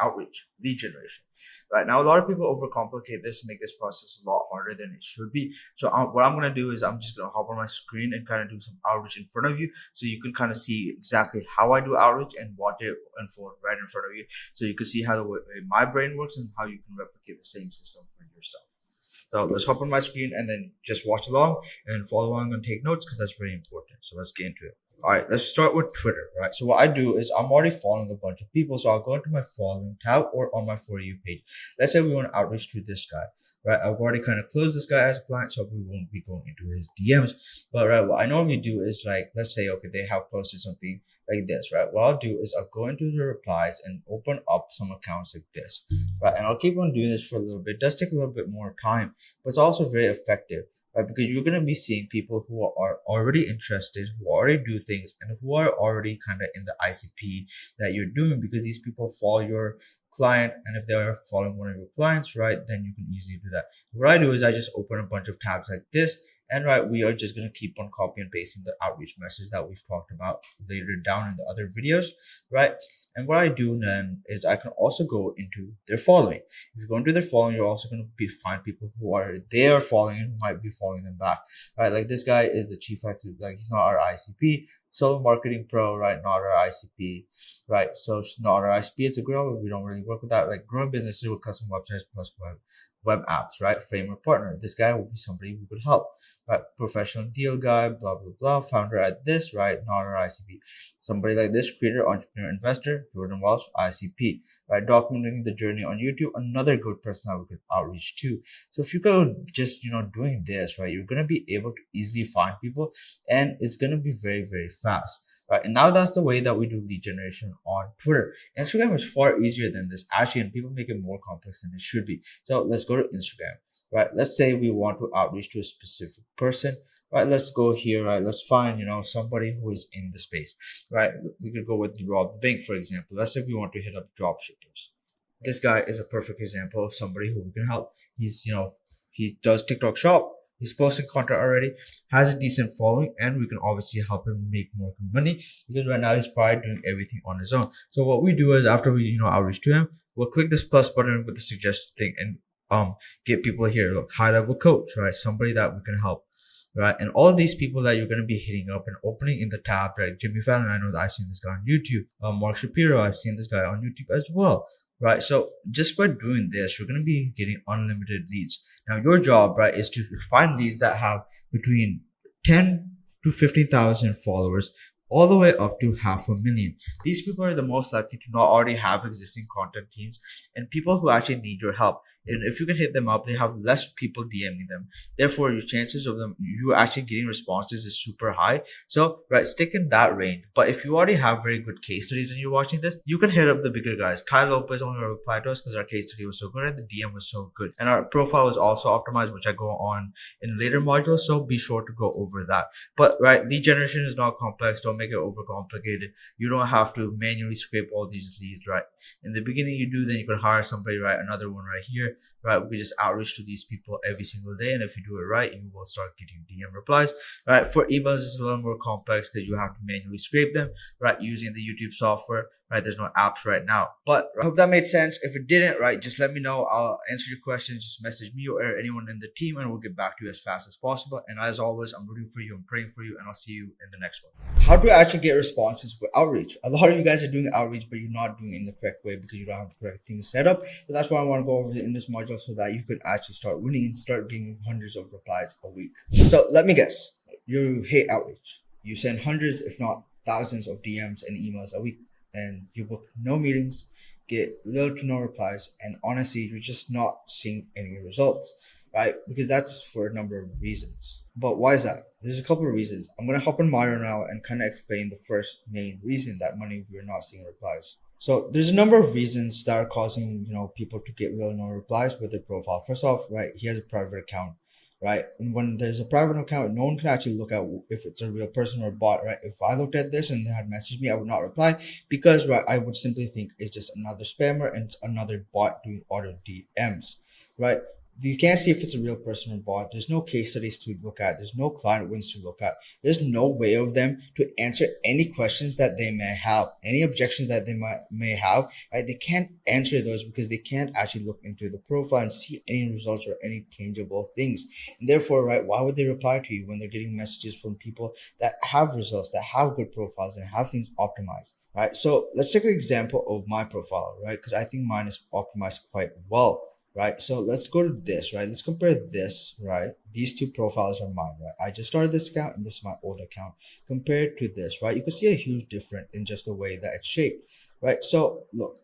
[SPEAKER 2] outreach, lead generation. Right now, a lot of people overcomplicate this, make this process a lot harder than it should be. So what I'm going to do is I'm just going to hop on my screen and kind of do some outreach in front of you, so you can kind of see exactly how I do outreach and watch it unfold right in front of you, so you can see how the way my brain works and how you can replicate the same system for yourself. So let's hop on my screen and then just watch along and follow along and take notes, because that's very important. So let's get into it. All right, let's start with Twitter, right? So what I do is I'm already following a bunch of people. So I'll go into my following tab or on my For You page. Let's say we want to outreach to this guy, right? I've already kind of closed this guy as a client, so we won't be going into his DMs. But right, what I normally do is, like, let's say, okay, they have posted something like this, right? What I'll do is I'll go into the replies and open up some accounts like this, right? And I'll keep on doing this for a little bit. It does take a little bit more time, but it's also very effective. Right, because you're going to be seeing people who are already interested, who already do things, and who are already kind of in the ICP that you're doing, because these people follow your client, and if they are following one of your clients, right, then you can easily do that. What I do is I just open a bunch of tabs like this, and right, we are just going to keep on copy and pasting the outreach message that we've talked about later down in the other videos, right? And what I do then is I can also go into their following. If you go into their following, you're also going to find people who are following and who might be following them back, right? Like this guy is the chief active, like he's not our ICP. Solo marketing pro, right? Not our ICP, right? So it's not our ICP. It's a girl. We don't really work with that. Like growing businesses with custom websites plus web apps, right? Framework partner. This guy will be somebody who could help, right? Professional deal guy, blah, blah, blah. Founder at this, right? Not our ICP. Somebody like this, creator, entrepreneur, investor, Jordan Walsh, ICP, right? Documenting the journey on YouTube, another good person that we could outreach to. So if you go just, doing this, right, you're going to be able to easily find people, and it's going to be very, very fast. Right. And now that's the way that we do lead generation on Twitter. Instagram is far easier than this, actually, and people make it more complex than it should be. So let's go to Instagram, right? Let's say we want to outreach to a specific person, right? Let's go here, right? Let's find, somebody who is in the space, right? We could go with Rob the Bank, for example. Let's say we want to hit up dropshippers. This guy is a perfect example of somebody who we can help. He's, he does TikTok shop. He's posting content already, has a decent following, and we can obviously help him make more money, because right now he's probably doing everything on his own. So what we do is, after we outreach to him, we'll click this plus button with the suggested thing and get people here. Look, high level coach, right? Somebody that we can help, right? And all of these people that you're going to be hitting up and opening in the tab, right? Jimmy Fallon, I know that I've seen this guy on YouTube. Mark Shapiro, I've seen this guy on YouTube as well. Right. So just by doing this, you're going to be getting unlimited leads. Now, your job, right, is to find leads that have between 10 to 15,000 followers, all the way up to 500,000. These people are the most likely to not already have existing content teams and people who actually need your help. And if you can hit them up, they have less people DMing them. Therefore, your chances of you actually getting responses is super high. So, right, stick in that range. But if you already have very good case studies and you're watching this, you can hit up the bigger guys. Ty Lopez only replied to us because our case study was so good and the DM was so good. And our profile was also optimized, which I go on in later modules. So be sure to go over that. But, right, lead generation is not complex. Don't make it overcomplicated. You don't have to manually scrape all these leads, right? In the beginning, you do, then you can hire somebody, right? Another one right here. Right, we just outreach to these people every single day, and if you do it right, you will start getting DM replies. Right, for emails, it's a little more complex because you have to manually scrape them. Right, using the YouTube software. Right, there's no apps right now, but I hope that made sense. If it didn't, right, just let me know. I'll answer your questions. Just message me or anyone in the team, and we'll get back to you as fast as possible. And as always, I'm rooting for you, I'm praying for you, and I'll see you in the next one. How to actually get responses with outreach? A lot of you guys are doing outreach, but you're not doing it in the correct way because you don't have the correct things set up. So that's why I want to go over in this module, so that you can actually start winning and start getting hundreds of replies a week. So let me guess, you hate outreach. You send hundreds, if not thousands, of DMs and emails a week, and you book no meetings, get little to no replies, and honestly, you're just not seeing any results, right? Because that's for a number of reasons. But why is that? There's a couple of reasons. I'm going to hop on Miro now and kind of explain the first main reason that many of you are not seeing replies. So there's a number of reasons that are causing, people to get little no replies with their profile. First off, right, he has a private account.
[SPEAKER 3] right? And when there's a private account, no one can actually look at if it's a real person or a bot, right? If I looked at this and they had messaged me, I would not reply because, right, I would simply think it's just another spammer and it's another bot doing auto DMs, right? You can't see if it's a real person or bot. There's no case studies to look at. There's no client wins to look at. There's no way of them to answer any questions that they may have, any objections that they may have, right? They can't answer those because they can't actually look into the profile and see any results or any tangible things. And therefore, right, why would they reply to you when they're getting messages from people that have results, that have good profiles and have things optimized? Right. So let's take an example of my profile, right? Because I think mine is optimized quite well. Right. So let's go to this, right? Let's compare this, right? These two profiles are mine, right? I just started this account and this is my old account compared to this, right? You can see a huge difference in just the way that it's shaped, right? So look,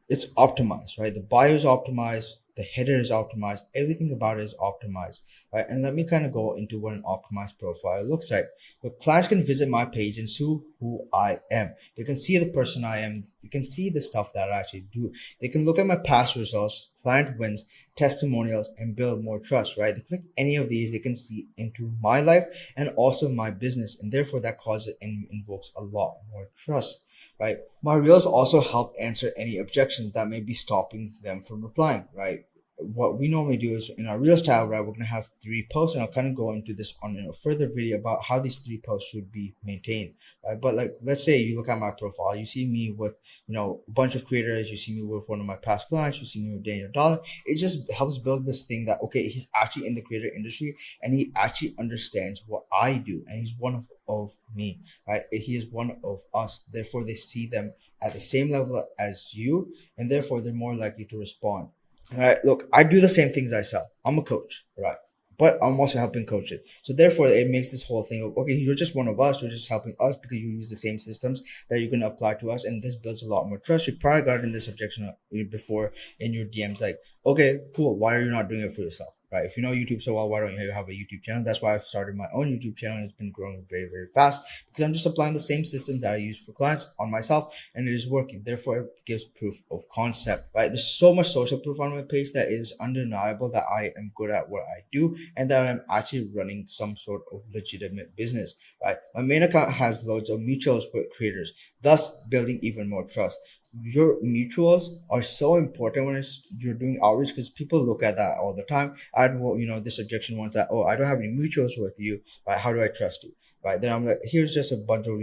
[SPEAKER 3] it's optimized, right? The bio is optimized, the header is optimized, everything about it is optimized, right? And let me kind of go into what an optimized profile looks like. The clients can visit my page and see who I am. They can see the person I am. They can see the stuff that I actually do. They can look at my past results, client wins, testimonials, and build more trust, right? They click any of these, they can see into my life and also my business. And therefore that causes and invokes a lot more trust, right? My reels also help answer any objections that may be stopping them from replying, right? What we normally do is in our reels tab, right, we're going to have 3 posts, and I'll kind of go into this on a further video about how these 3 posts should be maintained, right? But like, let's say you look at my profile, you see me with, a bunch of creators, you see me with one of my past clients, you see me with Daniel Dollar. It just helps build this thing that, okay, he's actually in the creator industry and he actually understands what I do and he's one of me, right? He is one of us. Therefore, they see them at the same level as you, and therefore they're more likely to respond. All right, look, I do the same things I sell. I'm a coach, right? But I'm also helping coach it. So therefore, it makes this whole thing of, okay, you're just one of us. You're just helping us because you use the same systems that you're going to apply to us. And this builds a lot more trust. You probably gotten this objection before in your DMs, like, okay, cool. Why are you not doing it for yourself? Right? If you know YouTube so well, why don't you have a YouTube channel? That's why I've started my own YouTube channel. And it's been growing very, very fast because I'm just applying the same systems that I use for clients on myself, and it is working. Therefore, it gives proof of concept, right? There's so much social proof on my page that it is undeniable that I am good at what I do and that I'm actually running some sort of legitimate business, right? My main account has loads of mutuals with creators, thus building even more trust. Your mutuals are so important when you're doing outreach because people look at that all the time. I had, this objection once that, oh, I don't have any mutuals with you, right? How do I trust you, right? Then I'm like, here's just a bunch of,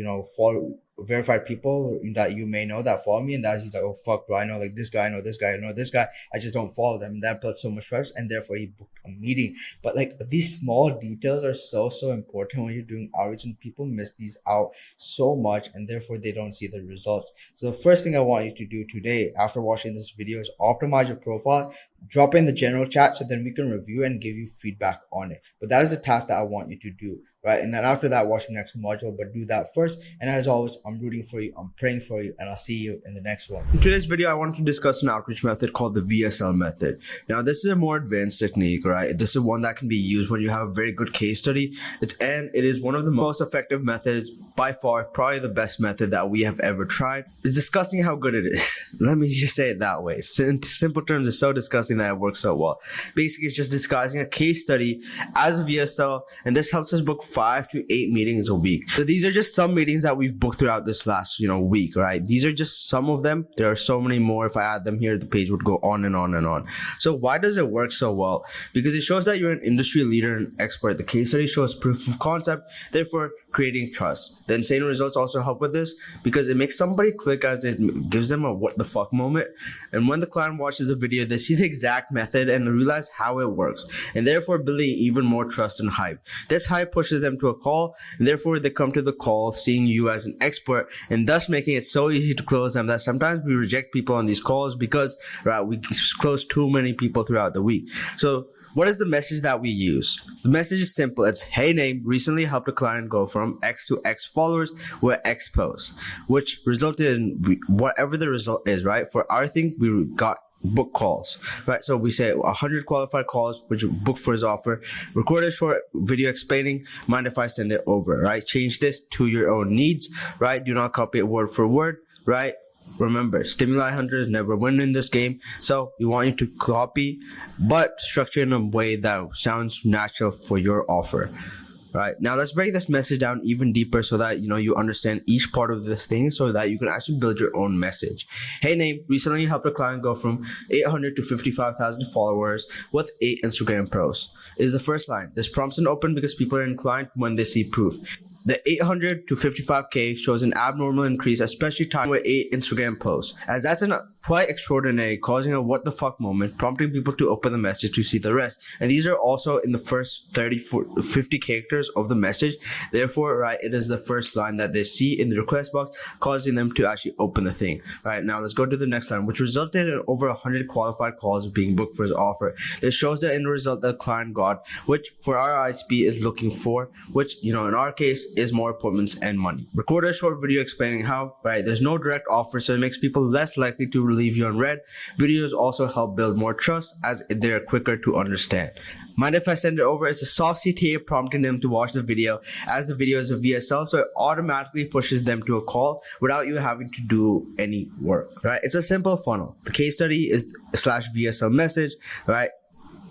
[SPEAKER 3] verified people that you may know that follow me, and that he's like, oh fuck, bro, I know like this guy, I know this guy, I know this guy, I just don't follow them. And that built so much trust, and therefore he booked a meeting. But like these small details are so important when you're doing outreach, and people miss these out so much, and therefore they don't see the results. So the first thing I want you to do today after watching this video is optimize your profile, drop in the general chat so then we can review and give you feedback on it. But that is the task that I want you to do, right? And then after that, watch the next module, but do that first. And as always, I'm rooting for you, I'm praying for you, and I'll see you in the next one.
[SPEAKER 4] In today's video, I wanted to discuss an outreach method called the VSL method. Now, this is a more advanced technique, right? This is one that can be used when you have a very good case study. It is one of the most effective methods, by far, probably the best method that we have ever tried. It's disgusting how good it is. Let me just say it that way. In simple terms, it's so disgusting that it works so well. Basically, it's just disguising a case study as a VSL, and this helps us book 5 to 8 meetings a week. So these are just some meetings that we've booked throughout this last, week, right? These are just some of them. There are so many more. If I add them here, the page would go on and on and on. So why does it work so well? Because it shows that you're an industry leader and expert. The case study shows proof of concept, therefore creating trust. The insane results also help with this because it makes somebody click, as it gives them a what the fuck moment. And when the client watches the video, they see the exact method and realize how it works, and therefore building even more trust and hype. This hype pushes them to a call, and therefore they come to the call seeing you as an expert, and thus making it so easy to close them that sometimes we reject people on these calls because, right, we close too many people throughout the week. So what is the message that we use? The message is simple. It's, hey name, recently helped a client go from X to X followers with X posts, which resulted in whatever the result is, right? For our thing, we got book calls, right? So we say 100 qualified calls, which you book for his offer, record a short video explaining, mind if I send it over, right? Change this to your own needs, right? Do not copy it word for word, right? Remember, stimuli hunters never win in this game, so we want you to copy, but structure in a way that sounds natural for your offer. Right, now let's break this message down even deeper so that you understand each part of this thing so that you can actually build your own message. Hey name, recently helped a client go from 800 to 55,000 followers with 8 Instagram posts. Is the first line. This prompts an open because people are inclined when they see proof. The 800 to 55K shows an abnormal increase, especially timed with 8 Instagram posts, as that's an quite extraordinary, causing a what the fuck moment, prompting people to open the message to see the rest. And these are also in the first 50 characters of the message. Therefore, right, it is the first line that they see in the request box, causing them to actually open the thing. Right, now let's go to the next line, which resulted in over 100 qualified calls being booked for his offer. This shows the end result that the client got, which for our ISP is looking for, which, in our case, is more appointments and money. Record a short video explaining how, right, there's no direct offer, so it makes people less likely to leave you on red. Videos also help build more trust as they're quicker to understand. Mind if I send it over? It's a soft CTA prompting them to watch the video, as the video is a VSL, so it automatically pushes them to a call without you having to do any work, right? It's a simple funnel. The case study is /VSL message, right?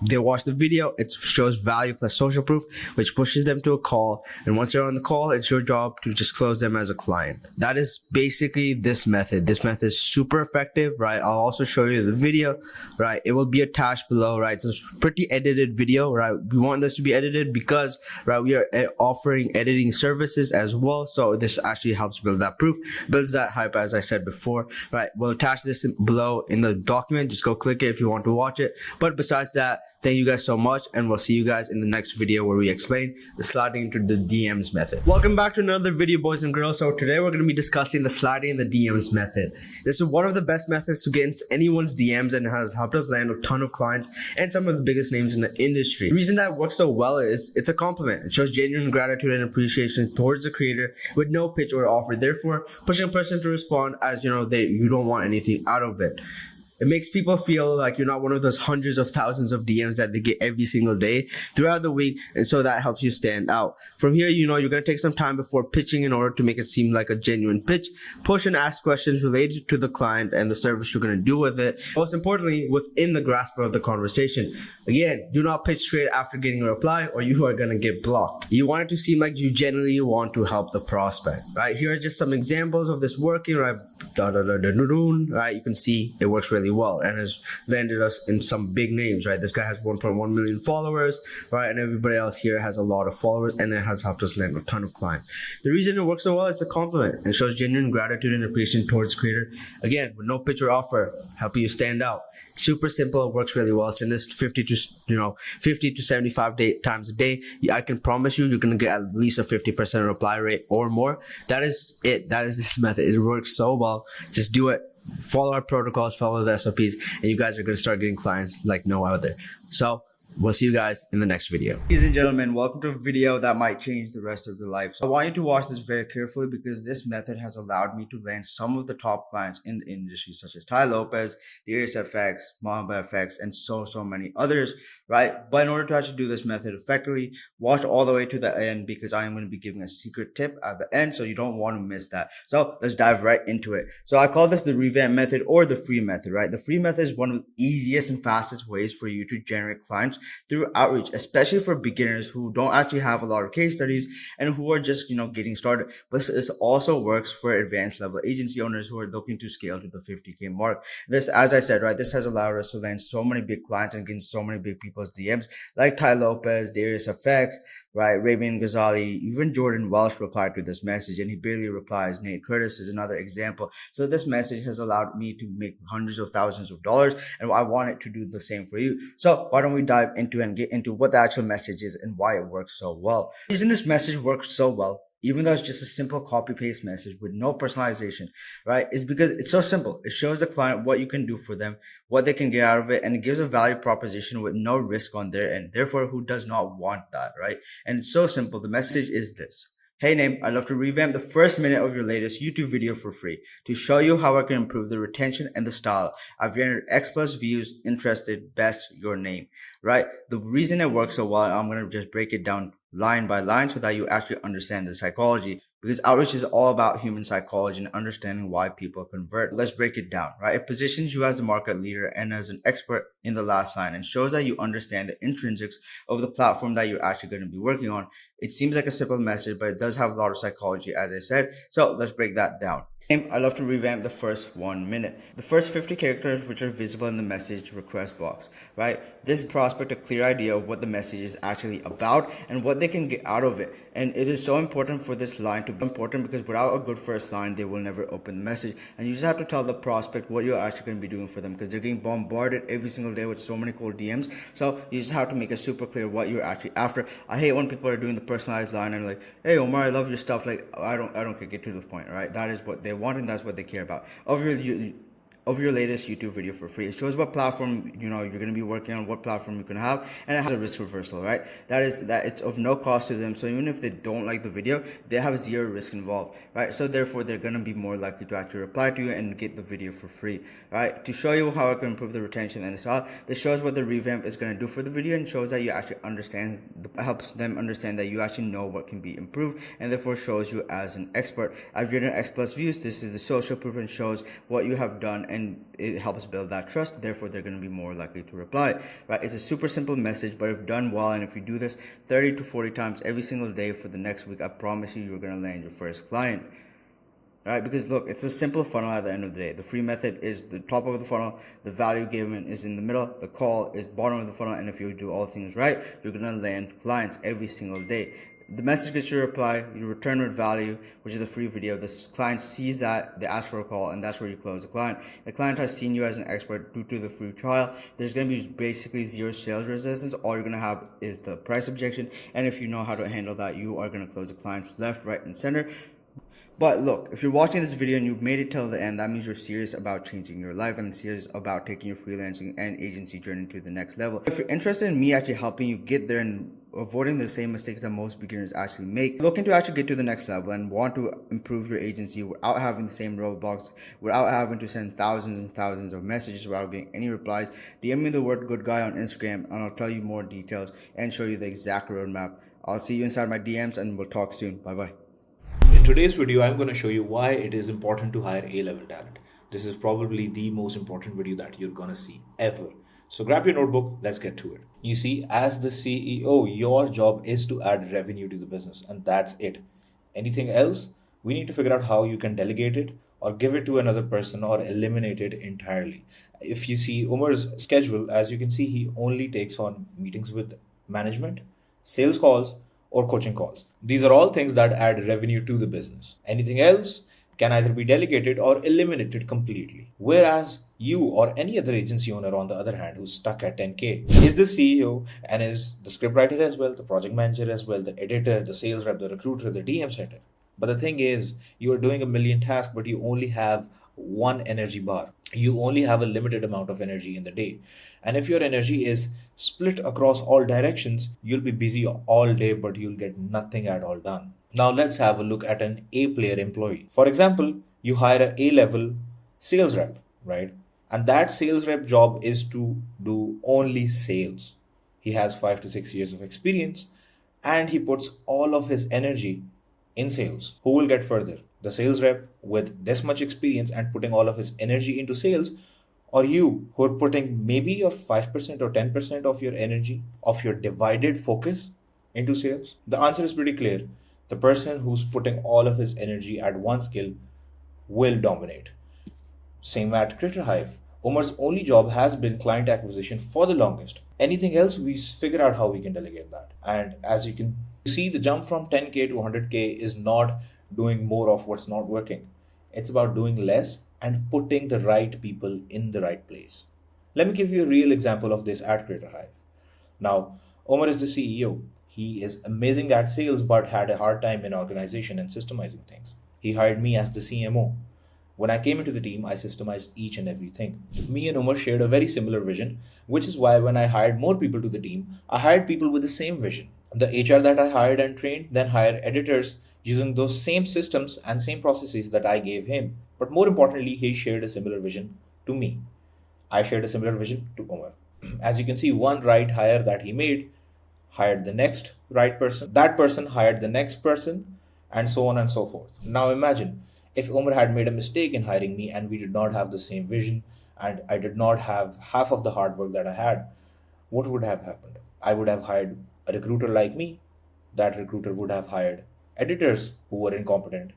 [SPEAKER 4] They watch the video, it shows value plus social proof, which pushes them to a call. And once they're on the call, it's your job to just close them as a client. That is basically this method. This method is super effective, right? I'll also show you the video, right? It will be attached below, right? It's a pretty edited video, right? We want this to be edited because, right, we are offering editing services as well. So this actually helps build that proof, builds that hype, as I said before, right? We'll attach this below in the document. Just go click it if you want to watch it. But besides that, thank you guys so much, and we'll see you guys in the next video where we explain the sliding into the DMs method. Welcome back to another video, boys and girls. So today we're going to be discussing the sliding in the DMs method. This is one of the best methods to get into anyone's DMs and has helped us land a ton of clients and some of the biggest names in the industry. The reason that it works so well is it's a compliment. It shows genuine gratitude and appreciation towards the creator with no pitch or offer, therefore pushing a person to respond as you don't want anything out of it. It makes people feel like you're not one of those hundreds of thousands of DMs that they get every single day throughout the week, and so that helps you stand out. From here, you're going to take some time before pitching in order to make it seem like a genuine pitch. Push and ask questions related to the client and the service you're going to do with it. Most importantly, within the grasp of the conversation. Again, do not pitch straight after getting a reply or you are going to get blocked. You want it to seem like you genuinely want to help the prospect, right? Here are just some examples of this working, right? Right? You can see it works really well and has landed us in some big names, right? This guy has 1.1 million followers, right? And everybody else here has a lot of followers, and it has helped us land a ton of clients. The reason it works so well is a compliment. It shows genuine gratitude and appreciation towards creator. Again, with no pitch or offer, helping you stand out. Super simple, it works really well. Send this 50 to 75 times a day. I can promise you're going to get at least a 50% reply rate or more. That is it. That is this method. It works so well. Just do it. Follow our protocols, follow the SOPs, and you guys are going to start getting clients like no other. So we'll see you guys in the next video.
[SPEAKER 2] Ladies and gentlemen, welcome to a video that might change the rest of your life. So I want you to watch this very carefully because this method has allowed me to land some of the top clients in the industry, such as Ty Lopez, Darius FX, Mamba FX, and so many others, right? But in order to actually do this method effectively, watch all the way to the end because I am going to be giving a secret tip at the end, so you don't want to miss that. So let's dive right into it. So I call this the revamp method or the free method, right? The free method is one of the easiest and fastest ways for you to generate clients through outreach, especially for beginners who don't actually have a lot of case studies and who are just getting started. But this also works for advanced level agency owners who are looking to scale to the 50K mark. This, as I said, right, this has allowed us to land so many big clients and get so many big people's DMs like Ty Lopez, Darius FX, right, Raven Ghazali, even Jordan Welsh replied to this message and he barely replies. Nate Curtis is another example. So this message has allowed me to make hundreds of thousands of dollars, and I want it to do the same for you. So why don't we dive into and get into what the actual message is and why it works so well. The reason this message works so well, even though it's just a simple copy paste message with no personalization, right, is because it's so simple. It shows the client what you can do for them, what they can get out of it, and it gives a value proposition with no risk on their end. Therefore, who does not want that, right? And it's so simple. The message is this. Hey name, I'd love to revamp the first minute of your latest YouTube video for free to show you how I can improve the retention and the style. I've generated X plus views, interested, best, your name, right? The reason it works so well, I'm going to just break it down line by line so that you actually understand the psychology, because outreach is all about human psychology and understanding why people convert. Let's break it down, right? It positions you as a market leader and as an expert in the last line and shows that you understand the intrinsics of the platform that you're actually going to be working on. It seems like a simple message, but it does have a lot of psychology, as I said. So let's break that down. I love to revamp the first 1 minute. The first 50 characters which are visible in the message request box, right? This prospect a clear idea of what the message is actually about and what they can get out of it. And it is so important for this line to be important because without a good first line, they will never open the message. And you just have to tell the prospect what you're actually going to be doing for them because they're getting bombarded every single day with so many cold DMs. So you just have to make it super clear what you're actually after. I hate when people are doing the personalized line and like, hey Omar, I love your stuff. Like I don't care, get to the point, right? That is what they want and that's what they care about. Of your latest YouTube video for free. It shows what platform you're going to be working on, what platform you can have, and it has a risk reversal, right? That it's of no cost to them. So even if they don't like the video, they have zero risk involved, right? So therefore, they're going to be more likely to actually reply to you and get the video for free, right? To show you how it can improve the retention and so on, this shows what the revamp is going to do for the video and shows that you actually understand, helps them understand that you actually know what can be improved, and therefore shows you as an expert. I've written X plus views. This is the social proof and shows what you have done, and it helps build that trust. Therefore, they're going to be more likely to reply, right? It's a super simple message, but if done well, and if you do this 30 to 40 times every single day for the next week, I promise you're going to land your first client. All right, because look, it's a simple funnel at the end of the day. The free method is the top of the funnel, the value given is in the middle, the call is bottom of the funnel, and if you do all things right, you're going to land clients every single day. The message gets your reply, you return with value, which is the free video. The client sees that, they ask for a call, and that's where you close the client. The client has seen you as an expert due to the free trial. There's going to be basically zero sales resistance. All you're going to have is the price objection, and if you know how to handle that, you are going to close the clients left, right, and center. But look, if you're watching this video and you've made it till the end, that means you're serious about changing your life and serious about taking your freelancing and agency journey to the next level. If you're interested in me actually helping you get there and avoiding the same mistakes that most beginners actually make, looking to actually get to the next level and want to improve your agency without having the same roadblocks, without having to send thousands and thousands of messages without getting any replies, DM me the word good guy on Instagram and I'll tell you more details and show you the exact roadmap. I'll see you inside my DMs and we'll talk soon. Bye bye.
[SPEAKER 5] In today's video, I'm going to show you why it is important to hire A-level talent. This is probably the most important video that you're going to see ever. So grab your notebook, let's get to it. You see, as the CEO, your job is to add revenue to the business, and that's it. Anything else, we need to figure out how you can delegate it or give it to another person or eliminate it entirely. If you see Umar's schedule, as you can see, he only takes on meetings with management, sales calls, or coaching calls. These are all things that add revenue to the business. Anything else can either be delegated or eliminated completely. Whereas you or any other agency owner, on the other hand, who's stuck at 10K, is the CEO and is the scriptwriter as well, the project manager as well, the editor, the sales rep, the recruiter, the DM setter. But the thing is, you are doing a million tasks, but you only have one energy bar. You only have a limited amount of energy in the day. And if your energy is split across all directions, you'll be busy all day, but you'll get nothing at all done. Now let's have a look at an A-player employee. For example, you hire an A-level sales rep, right? And that sales rep job is to do only sales. He has 5 to 6 years of experience and he puts all of his energy in sales. Who will get further? The sales rep with this much experience and putting all of his energy into sales, or you who are putting maybe your 5% or 10% of your energy, of your divided focus into sales? The answer is pretty clear. The person who's putting all of his energy at one skill will dominate. Same at Critter Hive. Omar's only job has been client acquisition for the longest. Anything else, we figure out how we can delegate that. And as you can see, the jump from 10K to 100K is not doing more of what's not working. It's about doing less and putting the right people in the right place. Let me give you a real example of this at Critter Hive. Now, Omar is the CEO. He is amazing at sales but had a hard time in organization and systemizing things. He hired me as the CMO. When I came into the team, I systemized each and everything. Me and Umar shared a very similar vision, which is why when I hired more people to the team, I hired people with the same vision. The HR that I hired and trained then hired editors using those same systems and same processes that I gave him. But more importantly, he shared a similar vision to me. I shared a similar vision to Umar. As you can see, one right hire that he made hired the next right person, that person hired the next person, and so on and so forth. Now imagine if Umar had made a mistake in hiring me and we did not have the same vision and I did not have half of the hard work that I had, what would have happened? I would have hired a recruiter like me. That recruiter would have hired editors who were incompetent.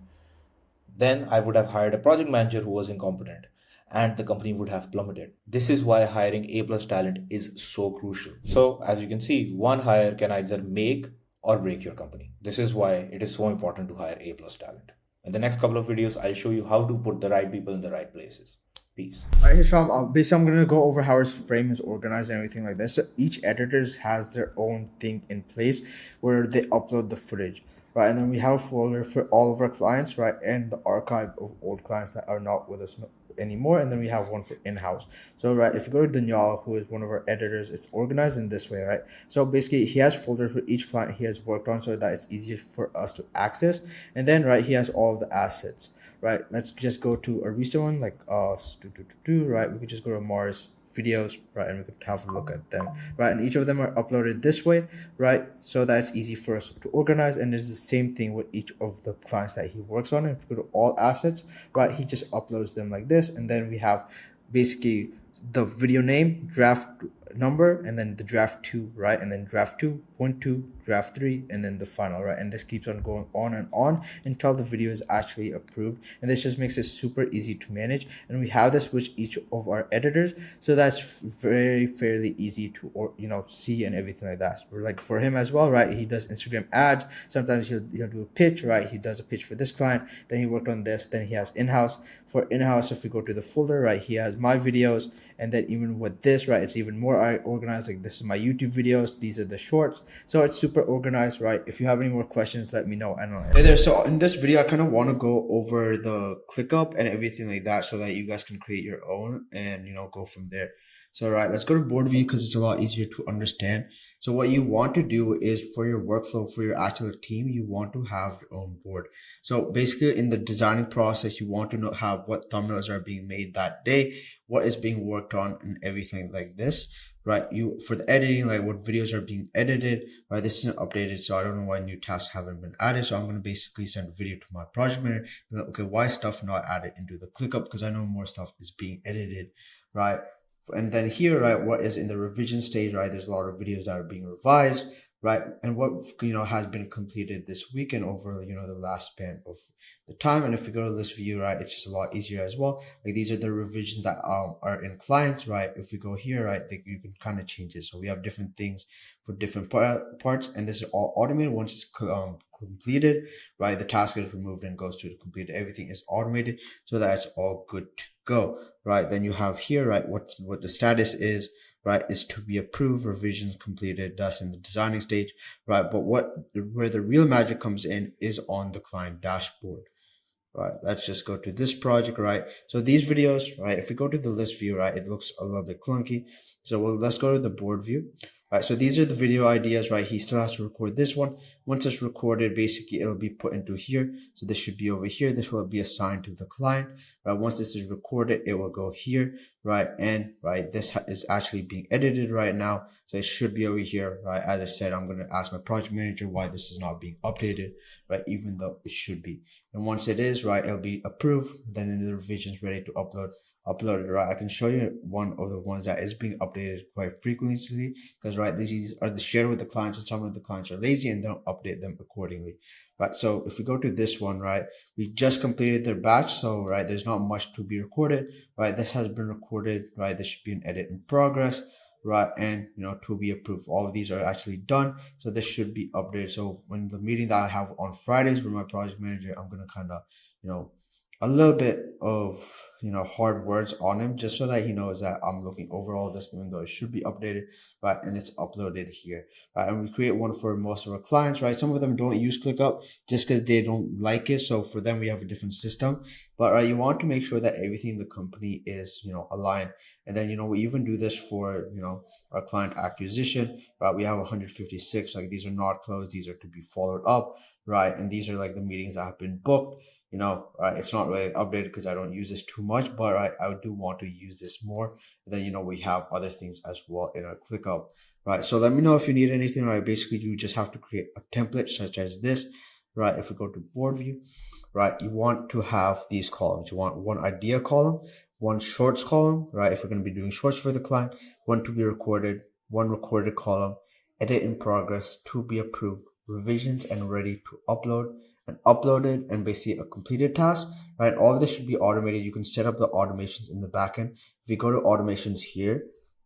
[SPEAKER 5] Then I would have hired a project manager who was incompetent, and the company would have plummeted. This is why hiring A plus talent is so crucial. So, as you can see, one hire can either make or break your company. This is why it is so important to hire A plus talent. In the next couple of videos, I'll show you how to put the right people in the right places. Peace.
[SPEAKER 1] All right, Hisham, basically I'm going to go over how his frame is organized and everything like this. So each editors has their own thing in place where they upload the footage, right? And then we have a folder for all of our clients, right? And the archive of old clients that are not with us anymore. And then we have one for in-house. So, right, if you go to Daniel, who is one of our editors, it's organized in this way, right? So basically he has folders for each client he has worked on so that it's easier for us to access. And then, right, he has all the assets. Right, let's just go to a recent one like right, we could just go to Mars videos, right, and we could have a look at them, right, and each of them are uploaded this way, right, so that's easy for us to organize. And it's the same thing with each of the clients that he works on. If we go to all assets, right, he just uploads them like this, and then we have basically the video name, draft number, and then the draft 2, right, and then draft 2.2, draft 3, and then the final, right, and this keeps on going on and on until the video is actually approved. And this just makes it super easy to manage, and we have this with each of our editors, so that's fairly easy to, or see and everything like that. Or like for him as well, right, he does Instagram ads. Sometimes he'll do a pitch, right, he does a pitch for this client, then he worked on this, then he has in-house. For in-house, if we go to the folder, right, he has my videos, and then even with this, right, it's even more organized. Like this is my YouTube videos, these are the shorts, so it's super organized, right? If you have any more questions, let me know. I don't know. Hey there, so in this video I kind of want to go over the ClickUp and everything like that so that you guys can create your own and go from there. So right, let's go to board view because it's a lot easier to understand. So what you want to do is for your workflow, for your actual team, you want to have your own board. So basically in the designing process, you want to have what thumbnails are being made that day, what is being worked on, and everything like this, right? You for the editing, like what videos are being edited, right? This isn't updated, so I don't know why new tasks haven't been added. So I'm going to basically send a video to my project manager. Okay, why is stuff not added into the ClickUp? Because I know more stuff is being edited, right? And then here, right, what is in the revision stage, right? There's a lot of videos that are being revised, right? And what has been completed this weekend over the last span of the time. And if we go to this view, right, it's just a lot easier as well. Like these are the revisions that are in clients, right? If we go here, right, you can kind of change it. So we have different things for different parts, and this is all automated. Once it's completed, right, the task is removed and goes to completed. Everything is automated, so that's all good to go, right? Then you have here, right, what the status is, right, is to be approved, revisions completed, that's in the designing stage, right? But where the real magic comes in is on the client dashboard. Right, let's just go to this project, right? So these videos, right, if we go to the list view, right, it looks a little bit clunky. So let's go to the board view. Right, so these are the video ideas, right? He still has to record this one. Once it's recorded, basically it'll be put into here. So this should be over here. This will be assigned to the client, right? Once this is recorded, it will go here, right? And right, this is actually being edited right now. So it should be over here, right? As I said, I'm going to ask my project manager why this is not being updated, right? Even though it should be. And once it is, right, it'll be approved. Then in the revisions ready to upload it, right? I can show you one of the ones that is being updated quite frequently because, right, these are the shared with the clients, and some of the clients are lazy and don't update them accordingly, right? So if we go to this one, right, we just completed their batch, so right, there's not much to be recorded, right? This has been recorded, right? This should be an edit in progress, right? And to be approved. All of these are actually done, so this should be updated. So when the meeting that I have on Fridays with my project manager, I'm gonna kind of a little bit of hard words on him just so that he knows that I'm looking over all this, even though it should be updated, right? And it's uploaded here, right? And we create one for most of our clients, right? Some of them don't use ClickUp just because they don't like it, so for them we have a different system. But right, you want to make sure that everything in the company is aligned. And then we even do this for our client acquisition, right? We have 156, like these are not closed, these are to be followed up, right? And these are like the meetings that have been booked,
[SPEAKER 2] It's not really updated because I don't use this too much, but I do want to use this more. And then, we have other things as well in our ClickUp, right? So let me know if you need anything, right? Basically, you just have to create a template such as this, right? If we go to board view, right, you want to have these columns. You want one idea column, one shorts column, right? If we're going to be doing shorts for the client, one to be recorded, one recorded column, edit in progress, to be approved, revisions and ready to upload, and uploaded, and basically a completed task, right? All of this should be automated. You can set up the automations in the backend. If you go to automations here,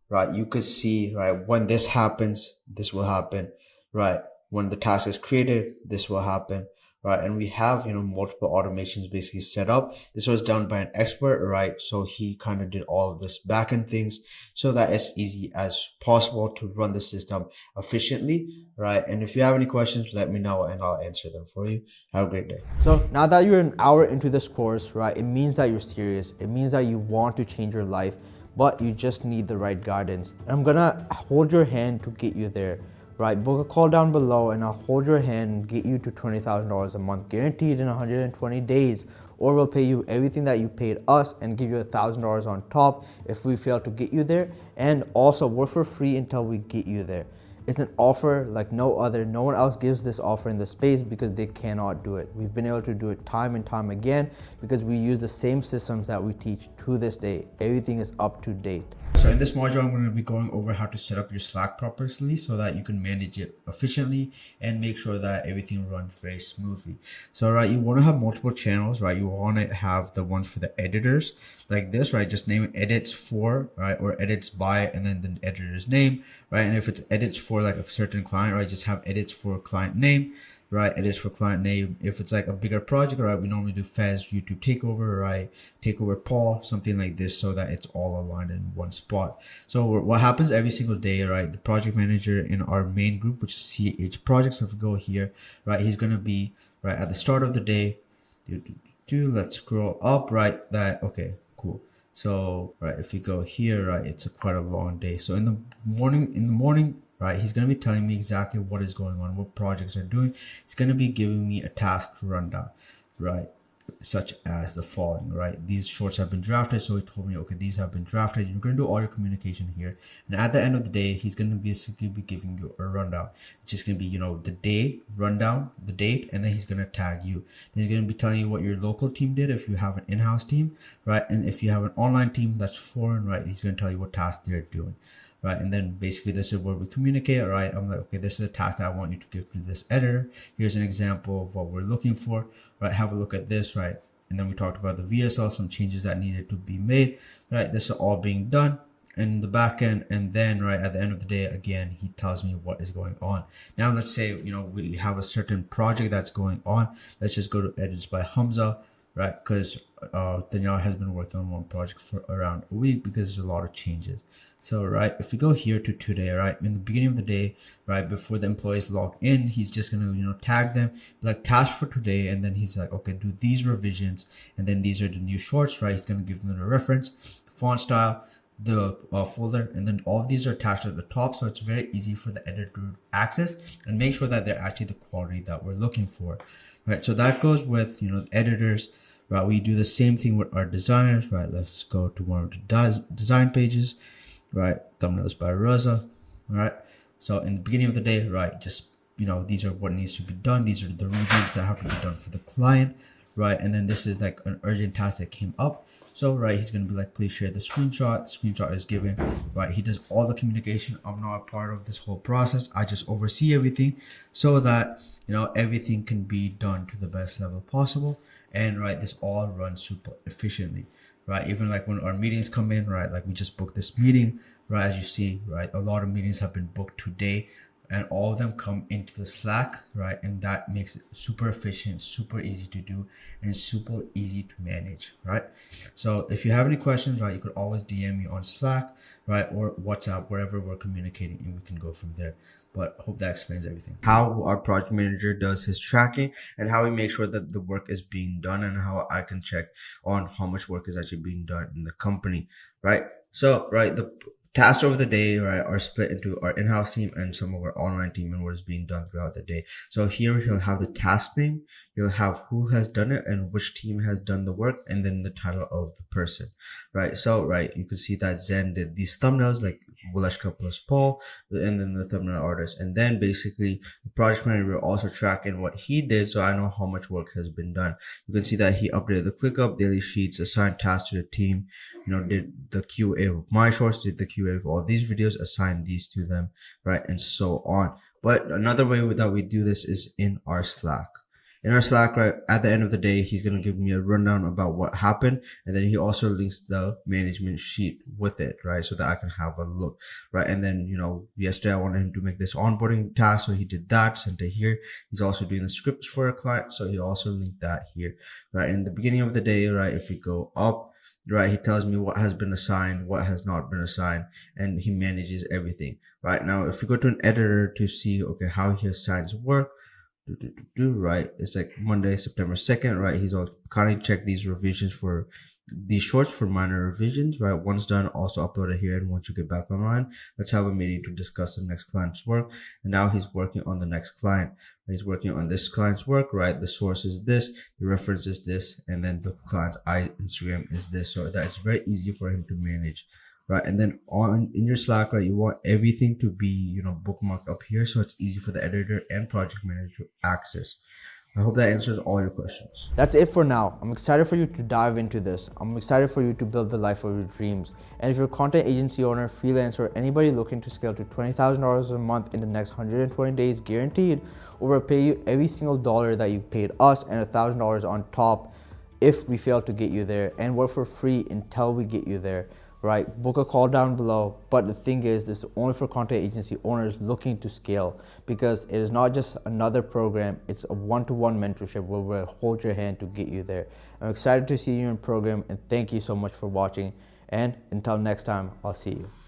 [SPEAKER 2] right, you could see, right, when this happens, this will happen, right? When the task is created, this will happen, right? And we have, multiple automations basically set up. This was done by an expert, right? So he kind of did all of this backend things so that it's easy as possible to run the system efficiently, right? And if you have any questions, let me know and I'll answer them for you. Have a great day. So now that you're an hour into this course, right, it means that you're serious. It means that you want to change your life, but you just need the right guidance. I'm gonna hold your hand to get you there, right? Book a call down below and I'll hold your hand and get you to $20,000 a month, guaranteed in 120 days. Or we'll pay you everything that you paid us and give you $1,000 on top if we fail to get you there. And also work for free until we get you there. It's an offer like no other. No one else gives this offer in the space because they cannot do it. We've been able to do it time and time again because we use the same systems that we teach to this day. Everything is up to date. So in this module, I'm going to be going over how to set up your Slack properly so that you can manage it efficiently and make sure that everything runs very smoothly. So, right, you want to have multiple channels, right? You want to have the ones for the editors like this, right? Just name it edits for, right? Or edits by, and then the editor's name, right? And if it's edits for like a certain client, right? Just have edits for client name, right? Edits for client name. If it's like a bigger project, right? We normally do Fez, YouTube takeover, right? Takeover Paul, something like this, so that it's all aligned in one spot. So what happens every single day, right? The project manager in our main group, which is CH projects, so if we go here, right? He's going to be right at the start of the day. Let's scroll up, right? Okay, cool. So, right, if you go here, right, it's quite a long day. So in the morning, right, he's going to be telling me exactly what is going on, what projects are doing. He's going to be giving me a task to run down, right, such as the following, right? These shorts have been drafted. So he told me, okay, these have been drafted. You're going to do all your communication here. And at the end of the day, he's going to basically be giving you a rundown. It's just going to be, the day rundown, the date, and then he's going to tag you. Then he's going to be telling you what your local team did if you have an in-house team, right? And if you have an online team that's foreign, right, he's going to tell you what tasks they're doing. Right, and then basically this is where we communicate, right? I'm like, okay, this is a task that I want you to give to this editor. Here's an example of what we're looking for, right? Have a look at this, right? And then we talked about the VSL, some changes that needed to be made, right? This is all being done in the back end. And then, right, at the end of the day, again, he tells me what is going on. Now, let's say, we have a certain project that's going on. Let's just go to edits by Hamza, right? Because Danielle has been working on one project for around a week because there's a lot of changes. So, right, if we go here to today, right, in the beginning of the day, right, before the employees log in, he's just going to, tag them, like task for today. And then he's like, okay, do these revisions. And then these are the new shorts, right? He's going to give them the reference, font style, the folder, and then all of these are attached at the top. So it's very easy for the editor to access and make sure that they're actually the quality that we're looking for, right? So that goes with, the editors, right? We do the same thing with our designers, right? Let's go to one of the design pages. Right, thumbnails by Rosa. All right, so in the beginning of the day, right, just these are what needs to be done. These are the revamps that have to be done for the client, right? And then this is like an urgent task that came up. So right, he's gonna be like, please share the screenshot. The screenshot is given, right? He does all the communication. I'm not a part of this whole process. I just oversee everything so that everything can be done to the best level possible. And right, this all runs super efficiently. Right, even like when our meetings come in, right, like we just booked this meeting, right, as you see, right, a lot of meetings have been booked today, and all of them come into the Slack, right, and that makes it super efficient, super easy to do, and super easy to manage, right? So if you have any questions, right, you could always DM me on Slack, right, or WhatsApp, wherever we're communicating, and we can go from there. But I hope that explains everything. How our project manager does his tracking and how we make sure that the work is being done, and how I can check on how much work is actually being done in the company, right? So, right, the
[SPEAKER 3] tasks over the day, right, are split into our in-house team and some of our online team and what is being done throughout the day. So here he'll have the task name, he'll have who has done it and which team has done the work, and then the title of the person, right? So, right, you can see that Zen did these thumbnails like Wuleshka plus Paul, and then the thumbnail artist. And then basically the project manager will also track in what he did, so I know how much work has been done. You can see that he updated the ClickUp, daily sheets, assigned tasks to the team, did the QA of my shorts, did the QA of all these videos, assigned these to them, right, and so on. But another way that we do this is in our Slack. In our Slack, right, at the end of the day, he's going to give me a rundown about what happened. And then he also links the management sheet with it, right? So that I can have a look, right? And then, yesterday I wanted him to make this onboarding task. So he did that, sent it here. He's also doing the scripts for a client. So he also linked that here, right? In the beginning of the day, right, if we go up, right, he tells me what has been assigned, what has not been assigned, and he manages everything. Right now, if we go to an editor to see, okay, how he assigns work, right, it's like Monday, September 2nd, right, he's all kindly check these revisions for these shorts for minor revisions, right? Once done, also upload it here. And once you get back online, let's have a meeting to discuss the next client's work. And now he's working on the next client. He's working on this client's work, right? The source is this, the reference is this, and then the client's Instagram is this. So that's very easy for him to manage, right? And then in your Slack, right, you want everything to be, bookmarked up here, so it's easy for the editor and project manager to access. I hope that answers all your questions.
[SPEAKER 1] That's it for now. I'm excited for you to dive into this. I'm excited for you to build the life of your dreams. And if you're a content agency owner, freelancer, anybody looking to scale to $20,000 a month in the next 120 days guaranteed, or we'll pay you every single dollar that you paid us and $1,000 on top if we fail to get you there, and work for free until we get you there. Right, book a call down below. But the thing is, this is only for content agency owners looking to scale, because it is not just another program, it's a one-to-one mentorship where we'll hold your hand to get you there. I'm excited to see you in program, and thank you so much for watching, and until next time, I'll see you.